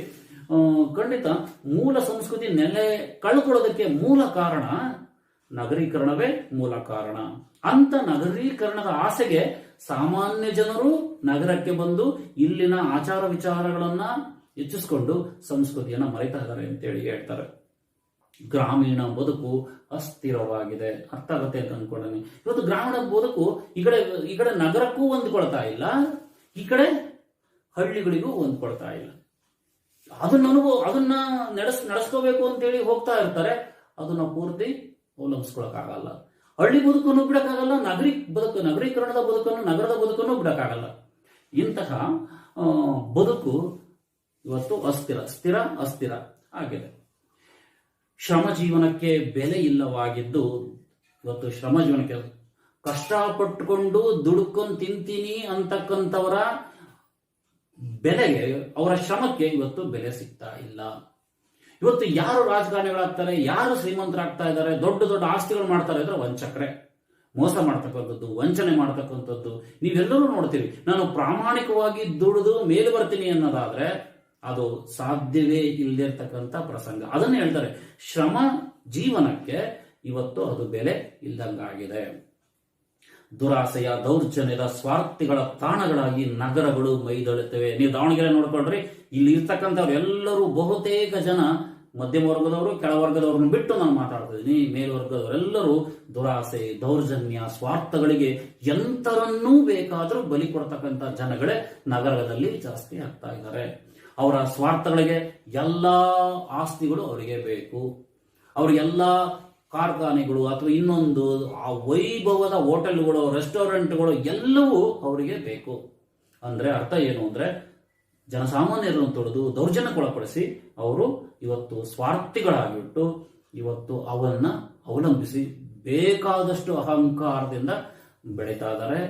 ಖಂಡಿತ ಮೂಲ ಸಂಸ್ಕೃತಿ ನೆಲೆ ಕಳ್ಕೊಳ್ಳೋದಕ್ಕೆ ಮೂಲ ಕಾರಣ ನಗರೀಕರಣವೇ ಮೂಲ ಕಾರಣ. ಅಂತ ನಗರೀಕರಣದ ಆಸೆಗೆ ಸಾಮಾನ್ಯ ಜನರು ನಗರಕ್ಕೆ ಬಂದು ಇಲ್ಲಿನ ಆಚಾರ ವಿಚಾರಗಳನ್ನ ಹೆಚ್ಚಿಸ್ಕೊಂಡು ಸಂಸ್ಕೃತಿಯನ್ನ ಮರೆತಾ ಇದ್ದಾರೆ ಅಂತೇಳಿ ಹೇಳ್ತಾರೆ. ಗ್ರಾಮೀಣ ಬದುಕು ಅಸ್ಥಿರವಾಗಿದೆ, ಅರ್ಥ ಆಗುತ್ತೆ ಅಂತ ಅನ್ಕೊಂಡೇನೆ. ಇವತ್ತು ಗ್ರಾಮೀಣ ಬದುಕು ಈ ಕಡೆ ನಗರಕ್ಕೂ ಹೊಂದ್ಕೊಳ್ತಾ ಇಲ್ಲ, ಈ ಕಡೆ ಹಳ್ಳಿಗಳಿಗೂ ಹೊಂದ್ಕೊಳ್ತಾ ಇಲ್ಲ. ಅದನ್ನ ನಡೆಸ್ಕೋಬೇಕು ಅಂತೇಳಿ ಹೋಗ್ತಾ ಇರ್ತಾರೆ, ಅದನ್ನ ಪೂರ್ತಿ ಅವಲಂಬಿಸ್ಕೊಳಕ್ಕಾಗಲ್ಲ. ಹಳ್ಳಿ ಬದುಕನ್ನು ಬಿಡಕ್ಕಾಗಲ್ಲ, ನಗರೀಕರಣದ ಬದುಕನ್ನು, ನಗರದ ಬದುಕನ್ನು ಬಿಡಕ್ಕಾಗಲ್ಲ. ಇಂತಹ ಬದುಕು ಇವತ್ತು ಅಸ್ಥಿರ ಆಗಿದೆ. ಶ್ರಮ ಜೀವನಕ್ಕೆ ಬೆಲೆ ಇಲ್ಲವಾಗಿದ್ದು, ಇವತ್ತು ಶ್ರಮ ಜೀವನಕ್ಕೆ ಕಷ್ಟಪಟ್ಟುಕೊಂಡು ದುಡ್ಕೊಂಡು ತಿಂತೀನಿ ಅಂತಕ್ಕಂಥವರ ಬೆಲೆಗೆ, ಅವರ ಶ್ರಮಕ್ಕೆ ಇವತ್ತು ಬೆಲೆ ಸಿಗ್ತಾ ಇಲ್ಲ. ಇವತ್ತು ಯಾರು ರಾಜಕಾರಣಿಗಳಾಗ್ತಾರೆ, ಯಾರು ಶ್ರೀಮಂತರಾಗ್ತಾ ಇದ್ದಾರೆ, ದೊಡ್ಡ ದೊಡ್ಡ ಆಸ್ತಿಗಳು ಮಾಡ್ತಾರೆ ಅಂದ್ರೆ ವಂಚಕರೇ. ಮೋಸ ಮಾಡ್ತಕ್ಕಂಥದ್ದು, ವಂಚನೆ ಮಾಡ್ತಕ್ಕಂಥದ್ದು ನೀವೆಲ್ಲರೂ ನೋಡ್ತೀರಿ. ನಾನು ಪ್ರಾಮಾಣಿಕವಾಗಿ ದುಡಿದು ಮೇಲೆ ಬರ್ತೀನಿ ಅನ್ನೋದಾದ್ರೆ ಅದು ಸಾಧ್ಯವೇ ಇಲ್ಲದಿರ್ತಕ್ಕಂಥ ಪ್ರಸಂಗ. ಅದನ್ನು ಹೇಳ್ತಾರೆ, ಶ್ರಮ ಜೀವನಕ್ಕೆ ಇವತ್ತು ಅದು ಬೆಲೆ ಇಲ್ದಂಗಾಗಿದೆ. ದುರಾಸೆಯ, ದೌರ್ಜನ್ಯದ, ಸ್ವಾರ್ಥಿಗಳ ತಾಣಗಳಾಗಿ ನಗರಗಳು ಮೈದೊಳುತ್ತವೆ. ನೀವು ದಾವಣಗೆರೆ ನೋಡ್ಕೊಳ್ರಿ, ಇಲ್ಲಿ ಇರ್ತಕ್ಕಂಥವ್ರು ಎಲ್ಲರೂ ಬಹುತೇಕ ಜನ ಮಧ್ಯಮ ವರ್ಗದವರು, ಕೆಳವರ್ಗದವ್ರನ್ನ ಬಿಟ್ಟು ನಾನು ಮಾತಾಡ್ತಿದ್ದೀನಿ, ಮೇಲ್ವರ್ಗದವರೆಲ್ಲರೂ ದುರಾಸೆ, ದೌರ್ಜನ್ಯ, ಸ್ವಾರ್ಥಗಳಿಗೆ ಎಂತರನ್ನೂ ಬೇಕಾದರೂ ಬಲಿ ಕೊಡ್ತಕ್ಕಂಥ ಜನಗಳೇ ನಗರದಲ್ಲಿ ಜಾಸ್ತಿ ಆಗ್ತಾ ಇದ್ದಾರೆ. ಅವರ ಸ್ವಾರ್ಥಗಳಿಗೆ ಎಲ್ಲಾ ಆಸ್ತಿಗಳು ಅವರಿಗೆ ಬೇಕು, ಅವರಿಗೆಲ್ಲ ಕಾರ್ಖಾನೆಗಳು ಅಥವಾ ಇನ್ನೊಂದು ಆ ವೈಭವದ ಹೋಟೆಲ್ಗಳು, ರೆಸ್ಟೋರೆಂಟ್ಗಳು ಎಲ್ಲವೂ ಅವರಿಗೆ ಬೇಕು. ಅಂದ್ರೆ ಅರ್ಥ ಏನು ಅಂದ್ರೆ, ಜನಸಾಮಾನ್ಯರನ್ನು ತೊಡೆದು ದೌರ್ಜನ್ಯಕ್ಕೊಳಪಡಿಸಿ ಅವರು ಇವತ್ತು ಸ್ವಾರ್ಥಿಗಳಾಗಿಬಿಟ್ಟು ಇವತ್ತು ಅವನ್ನ ಅವಲಂಬಿಸಿ ಬೇಕಾದಷ್ಟು ಅಹಂಕಾರದಿಂದ ಬೆಳೀತಾ ಇದ್ದಾರೆ,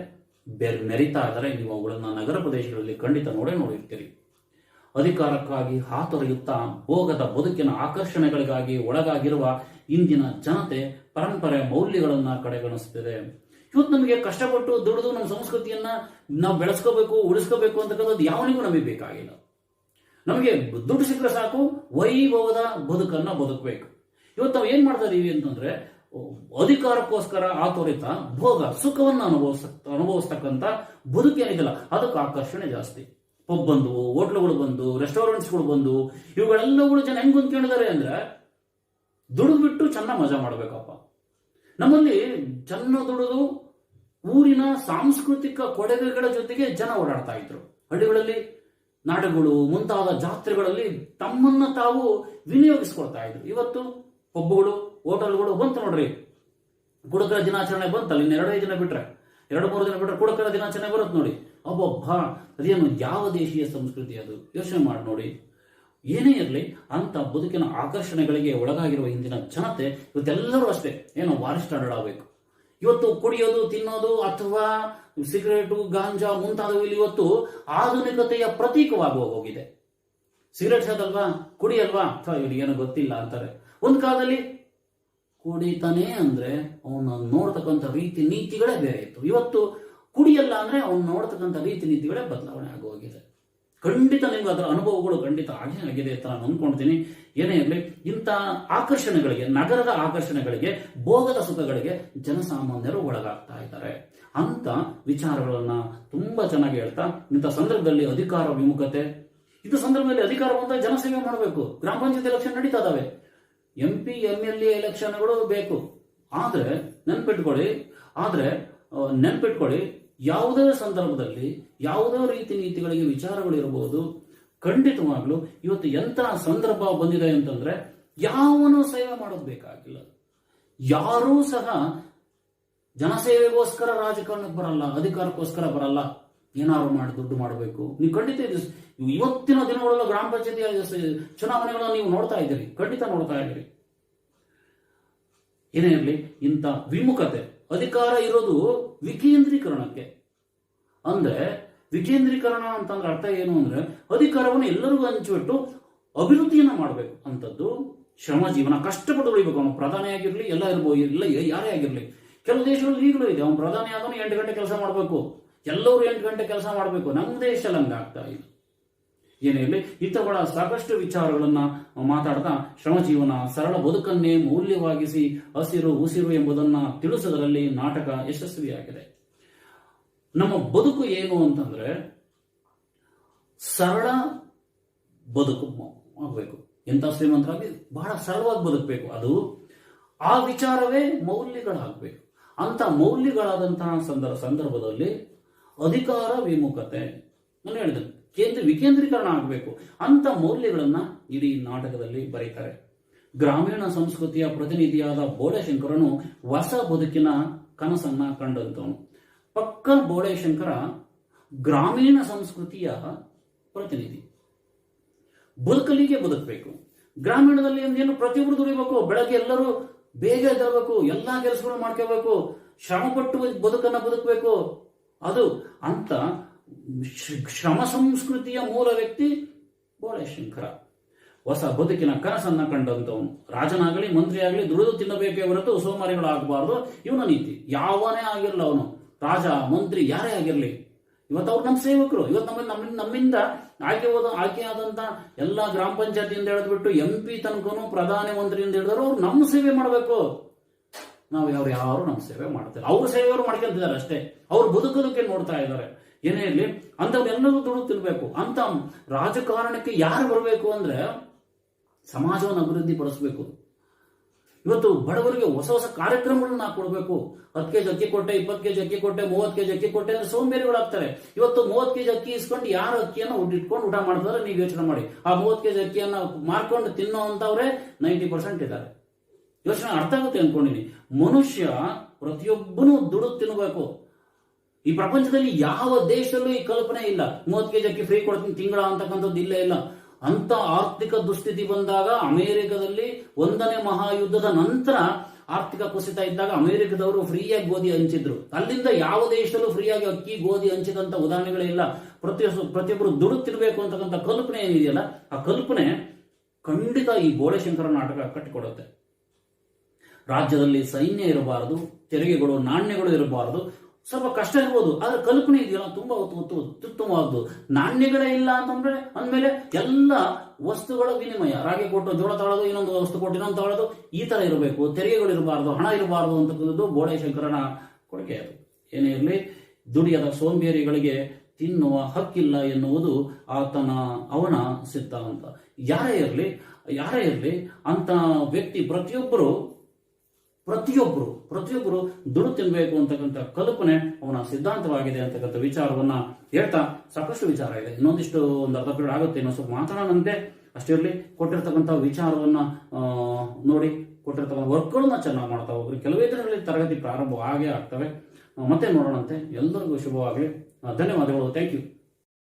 ಮೆರಿತಾ ಇದ್ದಾರೆ. ನೀವು ಅವುಗಳನ್ನ ನಗರ ಪ್ರದೇಶಗಳಲ್ಲಿ ಖಂಡಿತ ನೋಡಿರ್ತೀರಿ. ಅಧಿಕಾರಕ್ಕಾಗಿ ಹಾತೊರೆಯುತ್ತಾ ಭೋಗದ ಬದುಕಿನ ಆಕರ್ಷಣೆಗಳಿಗಾಗಿ ಒಳಗಾಗಿರುವ ಇಂದಿನ ಜನತೆ ಪರಂಪರೆ ಮೌಲ್ಯಗಳನ್ನ ಕಡೆಗಣಿಸುತ್ತಿದೆ. ಇವತ್ತು ನಮಗೆ ಕಷ್ಟಪಟ್ಟು ದುಡಿದು ನಮ್ಮ ಸಂಸ್ಕೃತಿಯನ್ನ ನಾವು ಬೆಳೆಸ್ಕೋಬೇಕು, ಉಳಿಸ್ಕೋಬೇಕು ಅಂತಕ್ಕಂಥದ್ದು ಯಾವನಿಗೂ ನಮಗೆ ಬೇಕಾಗಿಲ್ಲ. ನಮಗೆ ದುಡ್ಡು ಸಿಕ್ಕರೆ ಸಾಕು, ವೈಭವದ ಬದುಕನ್ನ ಬದುಕಬೇಕು. ಇವತ್ತು ನಾವು ಏನ್ ಮಾಡ್ತಾ ಇದೀವಿ ಅಂತಂದ್ರೆ, ಅಧಿಕಾರಕ್ಕೋಸ್ಕರ ಆತೊರೆತ ಭೋಗ ಸುಖವನ್ನ ಅನುಭವಿಸ್ತಕ್ಕಂಥ ಬದುಕೇನಿದೆಯಲ್ಲ ಅದಕ್ಕೆ ಆಕರ್ಷಣೆ ಜಾಸ್ತಿ. ಪಬ್ ಬಂದು, ಹೋಟ್ಲುಗಳು ಬಂದು, ರೆಸ್ಟೋರೆಂಟ್ಸ್ಗಳು ಬಂದು, ಇವುಗಳೆಲ್ಲಗಳು ಜನ ಹೆಂಗ್ ಹೊಂದ್ಕೊಂಡಿದ್ದಾರೆ ಅಂದ್ರೆ, ದುಡಿದು ಬಿಟ್ಟು ಚೆನ್ನಾಗಿ ಮಜಾ ಮಾಡ್ಬೇಕಪ್ಪ. ನಮ್ಮಲ್ಲಿ ಜನ ದುಡಿದು ಊರಿನ ಸಾಂಸ್ಕೃತಿಕ ಕೊಡುಗೆಗಳ ಜೊತೆಗೆ ಜನ ಓಡಾಡ್ತಾ ಇದ್ರು. ಹಳ್ಳಿಗಳಲ್ಲಿ ನಾಡುಗಳು ಮುಂತಾದ ಜಾತ್ರೆಗಳಲ್ಲಿ ತಮ್ಮನ್ನ ತಾವು ವಿನಿಯೋಗಿಸ್ಕೊಳ್ತಾ ಇದ್ರು. ಇವತ್ತು ಪಬ್ಗಳು, ಹೋಟೆಲ್ಗಳು ಬಂತು ನೋಡ್ರಿ. ಕುಡುಕರ ದಿನಾಚರಣೆ ಬಂತಲ್ಲ, ಇನ್ನು 2-5 ದಿನ ಬಿಟ್ರೆ, 2-3 ದಿನ ಬಿಟ್ರೆ ಕುಡುಕರ ದಿನಾಚರಣೆ ಬರುತ್ತೆ ನೋಡಿ. ಅಬ್ಬಬ್ಬ, ಅದೇನು ಯಾವ ದೇಶೀಯ ಸಂಸ್ಕೃತಿ ಅದು, ಯೋಚನೆ ಮಾಡಿ ನೋಡಿ. ಏನೇ ಇರಲಿ, ಅಂತ ಬದುಕಿನ ಆಕರ್ಷಣೆಗಳಿಗೆ ಒಳಗಾಗಿರುವ ಇಂದಿನ ಜನತೆ ಇವತ್ತೆಲ್ಲರೂ ಅಷ್ಟೇ, ಏನೋ ವಾರಿಷ್ಠ ಆಗಬೇಕು. ಇವತ್ತು ಕುಡಿಯೋದು, ತಿನ್ನೋದು ಅಥವಾ ಸಿಗರೇಟು, ಗಾಂಜಾ ಮುಂತಾದವು ಇಲ್ಲಿ ಇವತ್ತು ಆಧುನಿಕತೆಯ ಪ್ರತೀಕವಾಗಿ ಹೋಗಿದೆ. ಸಿಗರೇಟ್ ಸೇದಲ್ವಾ, ಕುಡಿಯಲ್ವಾ, ಅಥವಾ ಏನು ಗೊತ್ತಿಲ್ಲ ಅಂತಾರೆ. ಒಂದು ಕಾಲದಲ್ಲಿ ಕುಡಿತಾನೆ ಅಂದ್ರೆ ಅವನ ನೋಡ್ತಕ್ಕಂಥ ರೀತಿ ನೀತಿಗಳೇ ಬೇರೆ ಇತ್ತು. ಇವತ್ತು ಕುಡಿಯಲ್ಲ ಅಂದ್ರೆ ಅವ್ನು ನೋಡ್ತಕ್ಕಂಥ ರೀತಿ ನೀತಿಗಳೇ ಬದಲಾವಣೆ ಆಗೋಗಿದೆ. ಖಂಡಿತ ನಿಮ್ಗೆ ಅದರ ಅನುಭವಗಳು ಖಂಡಿತ ಹಾಗೆ ಆಗಿದೆ ಅಂತ ನಾನು ಅನ್ಕೊಳ್ತೀನಿ. ಏನೇ ಇರಲಿ, ಇಂಥ ಆಕರ್ಷಣೆಗಳಿಗೆ, ನಗರದ ಆಕರ್ಷಣೆಗಳಿಗೆ, ಭೋಗದ ಸುಖಗಳಿಗೆ ಜನಸಾಮಾನ್ಯರು ಒಳಗಾಗ್ತಾ ಇದ್ದಾರೆ ಅಂತ ವಿಚಾರಗಳನ್ನ ತುಂಬಾ ಚೆನ್ನಾಗಿ ಹೇಳ್ತಾ, ಇಂಥ ಸಂದರ್ಭದಲ್ಲಿ ಅಧಿಕಾರ ವಿಮುಖತೆ, ಇದು ಸಂದರ್ಭದಲ್ಲಿ ಅಧಿಕಾರ ಬಂದಾಗ ಜನಸೇವೆ ಮಾಡಬೇಕು. ಗ್ರಾಮ ಪಂಚಾಯತ್ ಎಲೆಕ್ಷನ್ ನಡೀತಾ ಇದಾವೆ, MP MLA ಎಲೆಕ್ಷನ್ಗಳು ಬೇಕು. ಆದರೆ ನೆನ್ಪಿಟ್ಕೊಳ್ಳಿ, ಯಾವುದೇ ಸಂದರ್ಭದಲ್ಲಿ ಯಾವುದೇ ರೀತಿ ನೀತಿಗಳಿಗೆ ವಿಚಾರಗಳಿರಬಹುದು. ಖಂಡಿತವಾಗ್ಲೂ ಇವತ್ತು ಎಂತಹ ಸಂದರ್ಭ ಬಂದಿದೆ ಅಂತಂದ್ರೆ ಯಾವನೂ ಸೇವೆ ಮಾಡೋದು ಬೇಕಾಗಿಲ್ಲ. ಯಾರೂ ಸಹ ಜನಸೇವೆಗೋಸ್ಕರ ರಾಜಕಾರಣಕ್ಕೆ ಬರಲ್ಲ, ಅಧಿಕಾರಕ್ಕೋಸ್ಕರ ಬರಲ್ಲ. ಏನಾದ್ರು ಮಾಡಿ ದುಡ್ಡು ಮಾಡಬೇಕು. ನೀವು ಖಂಡಿತ ಇವತ್ತಿನ ದಿನಗಳಲ್ಲಿ ಗ್ರಾಮ ಪಂಚಾಯತಿ ಚುನಾವಣೆಗಳನ್ನು ನೀವು ನೋಡ್ತಾ ಇದ್ದೀರಿ, ಖಂಡಿತ ನೋಡ್ತಾ ಇದ್ದೀರಿ. ಏನೇ ಇರಲಿ, ಇಂಥ ವಿಮುಖತೆ, ಅಧಿಕಾರ ಇರೋದು ವಿಕೇಂದ್ರೀಕರಣಕ್ಕೆ. ಅಂದ್ರೆ ವಿಕೇಂದ್ರೀಕರಣ ಅಂತಂದ್ರೆ ಅರ್ಥ ಏನು ಅಂದ್ರೆ ಅಧಿಕಾರವನ್ನು ಎಲ್ಲರಿಗೂ ಹಂಚಿಬಿಟ್ಟು ಅಭಿವೃದ್ಧಿಯನ್ನ ಮಾಡಬೇಕು ಅಂತದ್ದು. ಶ್ರಮ ಜೀವನ ಕಷ್ಟಪಟ್ಟು ಉಳಿಬೇಕು. ಅವನು ಪ್ರಧಾನಿ ಆಗಿರ್ಲಿ, ಎಲ್ಲ ಇರ್ಬೋದು, ಇಲ್ಲ ಯಾರೇ ಆಗಿರ್ಲಿ. ಕೆಲವು ದೇಶಗಳಲ್ಲಿ ಈಗಲೂ ಇದೆ, ಅವನು ಪ್ರಧಾನಿ ಆದವನು 8 ಗಂಟೆ ಕೆಲಸ ಮಾಡಬೇಕು, ಎಲ್ಲರೂ 8 ಗಂಟೆ ಕೆಲಸ ಮಾಡಬೇಕು. ನಮ್ಮ ದೇಶದಲ್ಲಿ ಹಂಗೆ ಆಗ್ತಾ ಇಲ್ಲ. ಏನೇ ಇರಲಿ, ಇಂಥಗಳ ಸಾಕಷ್ಟು ವಿಚಾರಗಳನ್ನ ಮಾತಾಡ್ತಾ ಶ್ರಮ ಜೀವನ ಸರಳ ಬದುಕನ್ನೇ ಮೌಲ್ಯವಾಗಿಸಿ ಹಸಿರು ಉಸಿರು ಎಂಬುದನ್ನ ತಿಳಿಸೋದರಲ್ಲಿ ನಾಟಕ ಯಶಸ್ವಿಯಾಗಿದೆ. ನಮ್ಮ ಬದುಕು ಏನು ಅಂತಂದ್ರೆ ಸರಳ ಬದುಕು ಆಗಬೇಕು. ಎಂತ ಶ್ರೀಮಂತರಾಗಿ ಬಹಳ ಸರಳವಾಗಿ ಬದುಕಬೇಕು. ಅದು ಆ ವಿಚಾರವೇ ಮೌಲ್ಯಗಳಾಗಬೇಕು. ಅಂತ ಮೌಲ್ಯಗಳಾದಂತಹ ಸಂದರ್ಭದಲ್ಲಿ ಅಧಿಕಾರ ವಿಮುಖತೆ ನಾನು ಹೇಳಿದೆ, ವಿಕೇಂದ್ರೀಕರಣ ಆಗಬೇಕು. ಅಂತ ಮೌಲ್ಯಗಳನ್ನ ಇಡೀ ನಾಟಕದಲ್ಲಿ ಬರೀತಾರೆ. ಗ್ರಾಮೀಣ ಸಂಸ್ಕೃತಿಯ ಪ್ರತಿನಿಧಿಯಾದ ಬೋಳೆಶಂಕರನು ಹೊಸ ಬದುಕಿನ ಕನಸನ್ನ ಕಂಡಂತವನು. ಪಕ್ಕ ಬೋಳೆಶಂಕರ ಗ್ರಾಮೀಣ ಸಂಸ್ಕೃತಿಯ ಪ್ರತಿನಿಧಿ. ಬದುಕಲಿಗೆ ಬದುಕಬೇಕು. ಗ್ರಾಮೀಣದಲ್ಲಿ ಏನು ಪ್ರತಿಯೊಬ್ಬರು ದುಡಿಬೇಕು. ಬೆಳಗ್ಗೆ ಎಲ್ಲರೂ ಬೇಗ ಎದ್ದೇಳಬೇಕು, ಎಲ್ಲಾ ಕೆಲಸಗಳು ಮಾಡ್ಕೋಬೇಕು, ಶ್ರಮಪಟ್ಟು ಬದುಕನ್ನ ಬದುಕಬೇಕು. ಅದು ಅಂತ ಶ್ರಮ ಸಂಸ್ಕೃತಿಯ ಮೂಲ ವ್ಯಕ್ತಿ ಬೋಳೆಶಂಕರ. ಹೊಸ ಬದುಕಿನ ಕನಸನ್ನ ಕಂಡಂತವನು. ರಾಜನಾಗಲಿ ಮಂತ್ರಿಯಾಗಲಿ ದುಡಿದು ತಿನ್ನಬೇಕೇ ಹೊರತು ಸೋಮಾರಿಗಳಾಗಬಾರದು. ಇವನ ನೀತಿ. ಯಾವನೇ ಆಗಿರಲ್ಲ, ಅವನು ರಾಜ ಮಂತ್ರಿ ಯಾರೇ ಆಗಿರಲಿ, ಇವತ್ತು ಅವ್ರು ನಮ್ಮ ಸೇವಕರು. ಇವತ್ತು ನಮ್ಮಿಂದ ಆಯ್ಕೆಯಾದಂತ ಎಲ್ಲ ಗ್ರಾಮ ಪಂಚಾಯತಿಯಿಂದ ಹಿಡಿದ್ಬಿಟ್ಟು MP ತನಕನು ಪ್ರಧಾನಿ ಮಂತ್ರಿಯಿಂದ ಹಿಡಿದ್ರು ಅವ್ರು ನಮ್ಮ ಸೇವೆ ಮಾಡಬೇಕು. ನಾವು ಯಾರು ನಮ್ಮ ಸೇವೆ ಮಾಡ್ತಾರೆ, ಅವ್ರ ಸೇವೆಯವರು ಮಾಡ್ಕೊಂತಿದ್ದಾರೆ ಅಷ್ಟೇ. ಅವ್ರು ಬದುಕೋದಕ್ಕೆ ನೋಡ್ತಾ ಇದ್ದಾರೆ. ಏನೇ ಇರಲಿ, ಅಂತವ್ರೆಲ್ಲರೂ ದುಡ್ಡು ತಿನ್ಬೇಕು. ಅಂತ ರಾಜಕಾರಣಕ್ಕೆ ಯಾರು ಬರಬೇಕು ಅಂದ್ರೆ ಸಮಾಜವನ್ನು ಅಭಿವೃದ್ಧಿ ಪಡಿಸಬೇಕು. ಇವತ್ತು ಬಡವರಿಗೆ ಹೊಸ ಹೊಸ ಕಾರ್ಯಕ್ರಮಗಳನ್ನ ಕೊಡಬೇಕು. 10 ಕೆಜಿ ಅಕ್ಕಿ ಕೊಟ್ಟೆ, 20 ಕೆಜಿ ಅಕ್ಕಿ ಕೊಟ್ಟೆ, 30 ಕೆಜಿ ಅಕ್ಕಿ ಕೊಟ್ಟೆ ಅಂದ್ರೆ ಸೋಂಬೇರಿಗಳಾಗ್ತಾರೆ. ಇವತ್ತು 30 ಕೆಜಿ ಅಕ್ಕಿ ಇಸ್ಕೊಂಡು ಯಾರು ಅಕ್ಕಿಯನ್ನು ಇಟ್ಕೊಂಡು ಊಟ ಮಾಡ್ತಾರೆ ನೀವು ಯೋಚನೆ ಮಾಡಿ. ಆ 30 ಕೆಜಿ ಅಕ್ಕಿಯನ್ನ ಮಾರ್ಕೊಂಡು ತಿನ್ನೋ ಅಂತವ್ರೆ 90% ಇದ್ದಾರೆ. ಯೋಚನೆ ಅರ್ಥ ಆಗುತ್ತೆ ಅನ್ಕೊಂಡಿನಿ. ಮನುಷ್ಯ ಪ್ರತಿಯೊಬ್ಬನು ದುಡಿದು ತಿನ್ನಬೇಕು. ಈ ಪ್ರಪಂಚದಲ್ಲಿ ಯಾವ ದೇಶದಲ್ಲೂ ಈ ಕಲ್ಪನೆ ಇಲ್ಲ 30 ಕೆಜಿ ಅಕ್ಕಿ ಫ್ರೀ ಕೊಡ್ತೀನಿ ತಿಂಗಳ ಅಂತಕ್ಕಂಥದ್ದು ಇಲ್ಲೇ ಇಲ್ಲ. ಅಂತ ಆರ್ಥಿಕ ದುಸ್ಥಿತಿ ಬಂದಾಗ ಅಮೆರಿಕದಲ್ಲಿ 1ನೇ ಮಹಾಯುದ್ಧದ ನಂತರ ಆರ್ಥಿಕ ಕುಸಿತ ಇದ್ದಾಗ ಅಮೆರಿಕದವರು ಫ್ರೀಯಾಗಿ ಗೋಧಿ ಹಂಚಿದ್ರು. ಅಲ್ಲಿಂದ ಯಾವ ದೇಶದಲ್ಲೂ ಫ್ರೀಯಾಗಿ ಅಕ್ಕಿ ಗೋಧಿ ಹಂಚಿದಂತ ಉದಾಹರಣೆಗಳೇ ಇಲ್ಲ. ಪ್ರತಿಯೊಬ್ಬರು ದುಡುತ್ತಿರ್ಬೇಕು ಅಂತಕ್ಕಂಥ ಕಲ್ಪನೆ ಏನಿದೆಯಲ್ಲ, ಆ ಕಲ್ಪನೆ ಖಂಡಿತ ಈ ಬೋಳೆಶಂಕರ ನಾಟಕ ಕಟ್ಟಿಕೊಡುತ್ತೆ. ರಾಜ್ಯದಲ್ಲಿ ಸೈನ್ಯ ಇರಬಾರದು, ತೆರಿಗೆಗಳು ನಾಣ್ಯಗಳು ಇರಬಾರದು. ಸ್ವಲ್ಪ ಕಷ್ಟ ಇರ್ಬೋದು, ಆದ್ರೆ ಕಲ್ಪನೆ ಇದೆಯಲ್ಲ ತುಂಬಾ ಉತ್ತಮವಾದ್ದು. ನಾಣ್ಯಗಳೇ ಇಲ್ಲ ಅಂತಂದ್ರೆ ಅಂದ್ಮೇಲೆ ಎಲ್ಲ ವಸ್ತುಗಳ ವಿನಿಮಯ, ರಾಗಿ ಕೊಟ್ಟು ಜೋಳ ತಗೊಳ್ಳೋದು, ಇನ್ನೊಂದು ವಸ್ತು ಕೊಟ್ಟು ಇನ್ನೊಂದು ತಗೊಳ್ಳೋದು, ಈ ತರ ಇರಬೇಕು. ತೆರಿಗೆಗಳು ಇರಬಾರ್ದು, ಹಣ ಇರಬಾರ್ದು ಅಂತಕ್ಕಂಥದ್ದು ಬೋಳೆಶಂಕರನ ಕೊಡುಗೆ. ಅದು ಏನೇ ಇರಲಿ, ದುಡಿಯದ ಸೋಂಬೇರಿಗಳಿಗೆ ತಿನ್ನುವ ಹಕ್ಕಿಲ್ಲ ಎನ್ನುವುದು ಅವನ ಸಿದ್ಧಾಂತ. ಯಾರೇ ಇರಲಿ ಅಂತ ವ್ಯಕ್ತಿ ಪ್ರತಿಯೊಬ್ಬರು ದುಡ್ಡು ತಿನ್ಬೇಕು ಅಂತಕ್ಕಂಥ ಕಲ್ಪನೆ ಅವನ ಸಿದ್ಧಾಂತವಾಗಿದೆ ಅಂತಕ್ಕಂಥ ವಿಚಾರವನ್ನ ಹೇಳ್ತಾ ಸಾಕಷ್ಟು ವಿಚಾರ ಇದೆ. ಇನ್ನೊಂದಿಷ್ಟು ಒಂದು ಅರ್ಧ ಪೀರಿಯಡ್ ಆಗುತ್ತೆ, ಇನ್ನೊಂದು ಸ್ವಲ್ಪ ಮಾತಾಡೋಣಂತೆ. ಅಷ್ಟಿರಲಿ, ಕೊಟ್ಟಿರ್ತಕ್ಕಂಥ ವಿಚಾರವನ್ನ ನೋಡಿ, ಕೊಟ್ಟಿರ್ತಕ್ಕಂಥ ವರ್ಕ್ಗಳನ್ನ ಚೆನ್ನಾಗಿ ಮಾಡ್ತಾ ಹೋಗ್ರಿ. ಕೆಲವೇ ದಿನಗಳಲ್ಲಿ ತರಗತಿ ಪ್ರಾರಂಭ ಆಗೇ ಆಗ್ತವೆ. ಮತ್ತೆ ನೋಡೋಣಂತೆ. ಎಲ್ಲರಿಗೂ ಶುಭವಾಗಲಿ. ಧನ್ಯವಾದಗಳು. Thank you.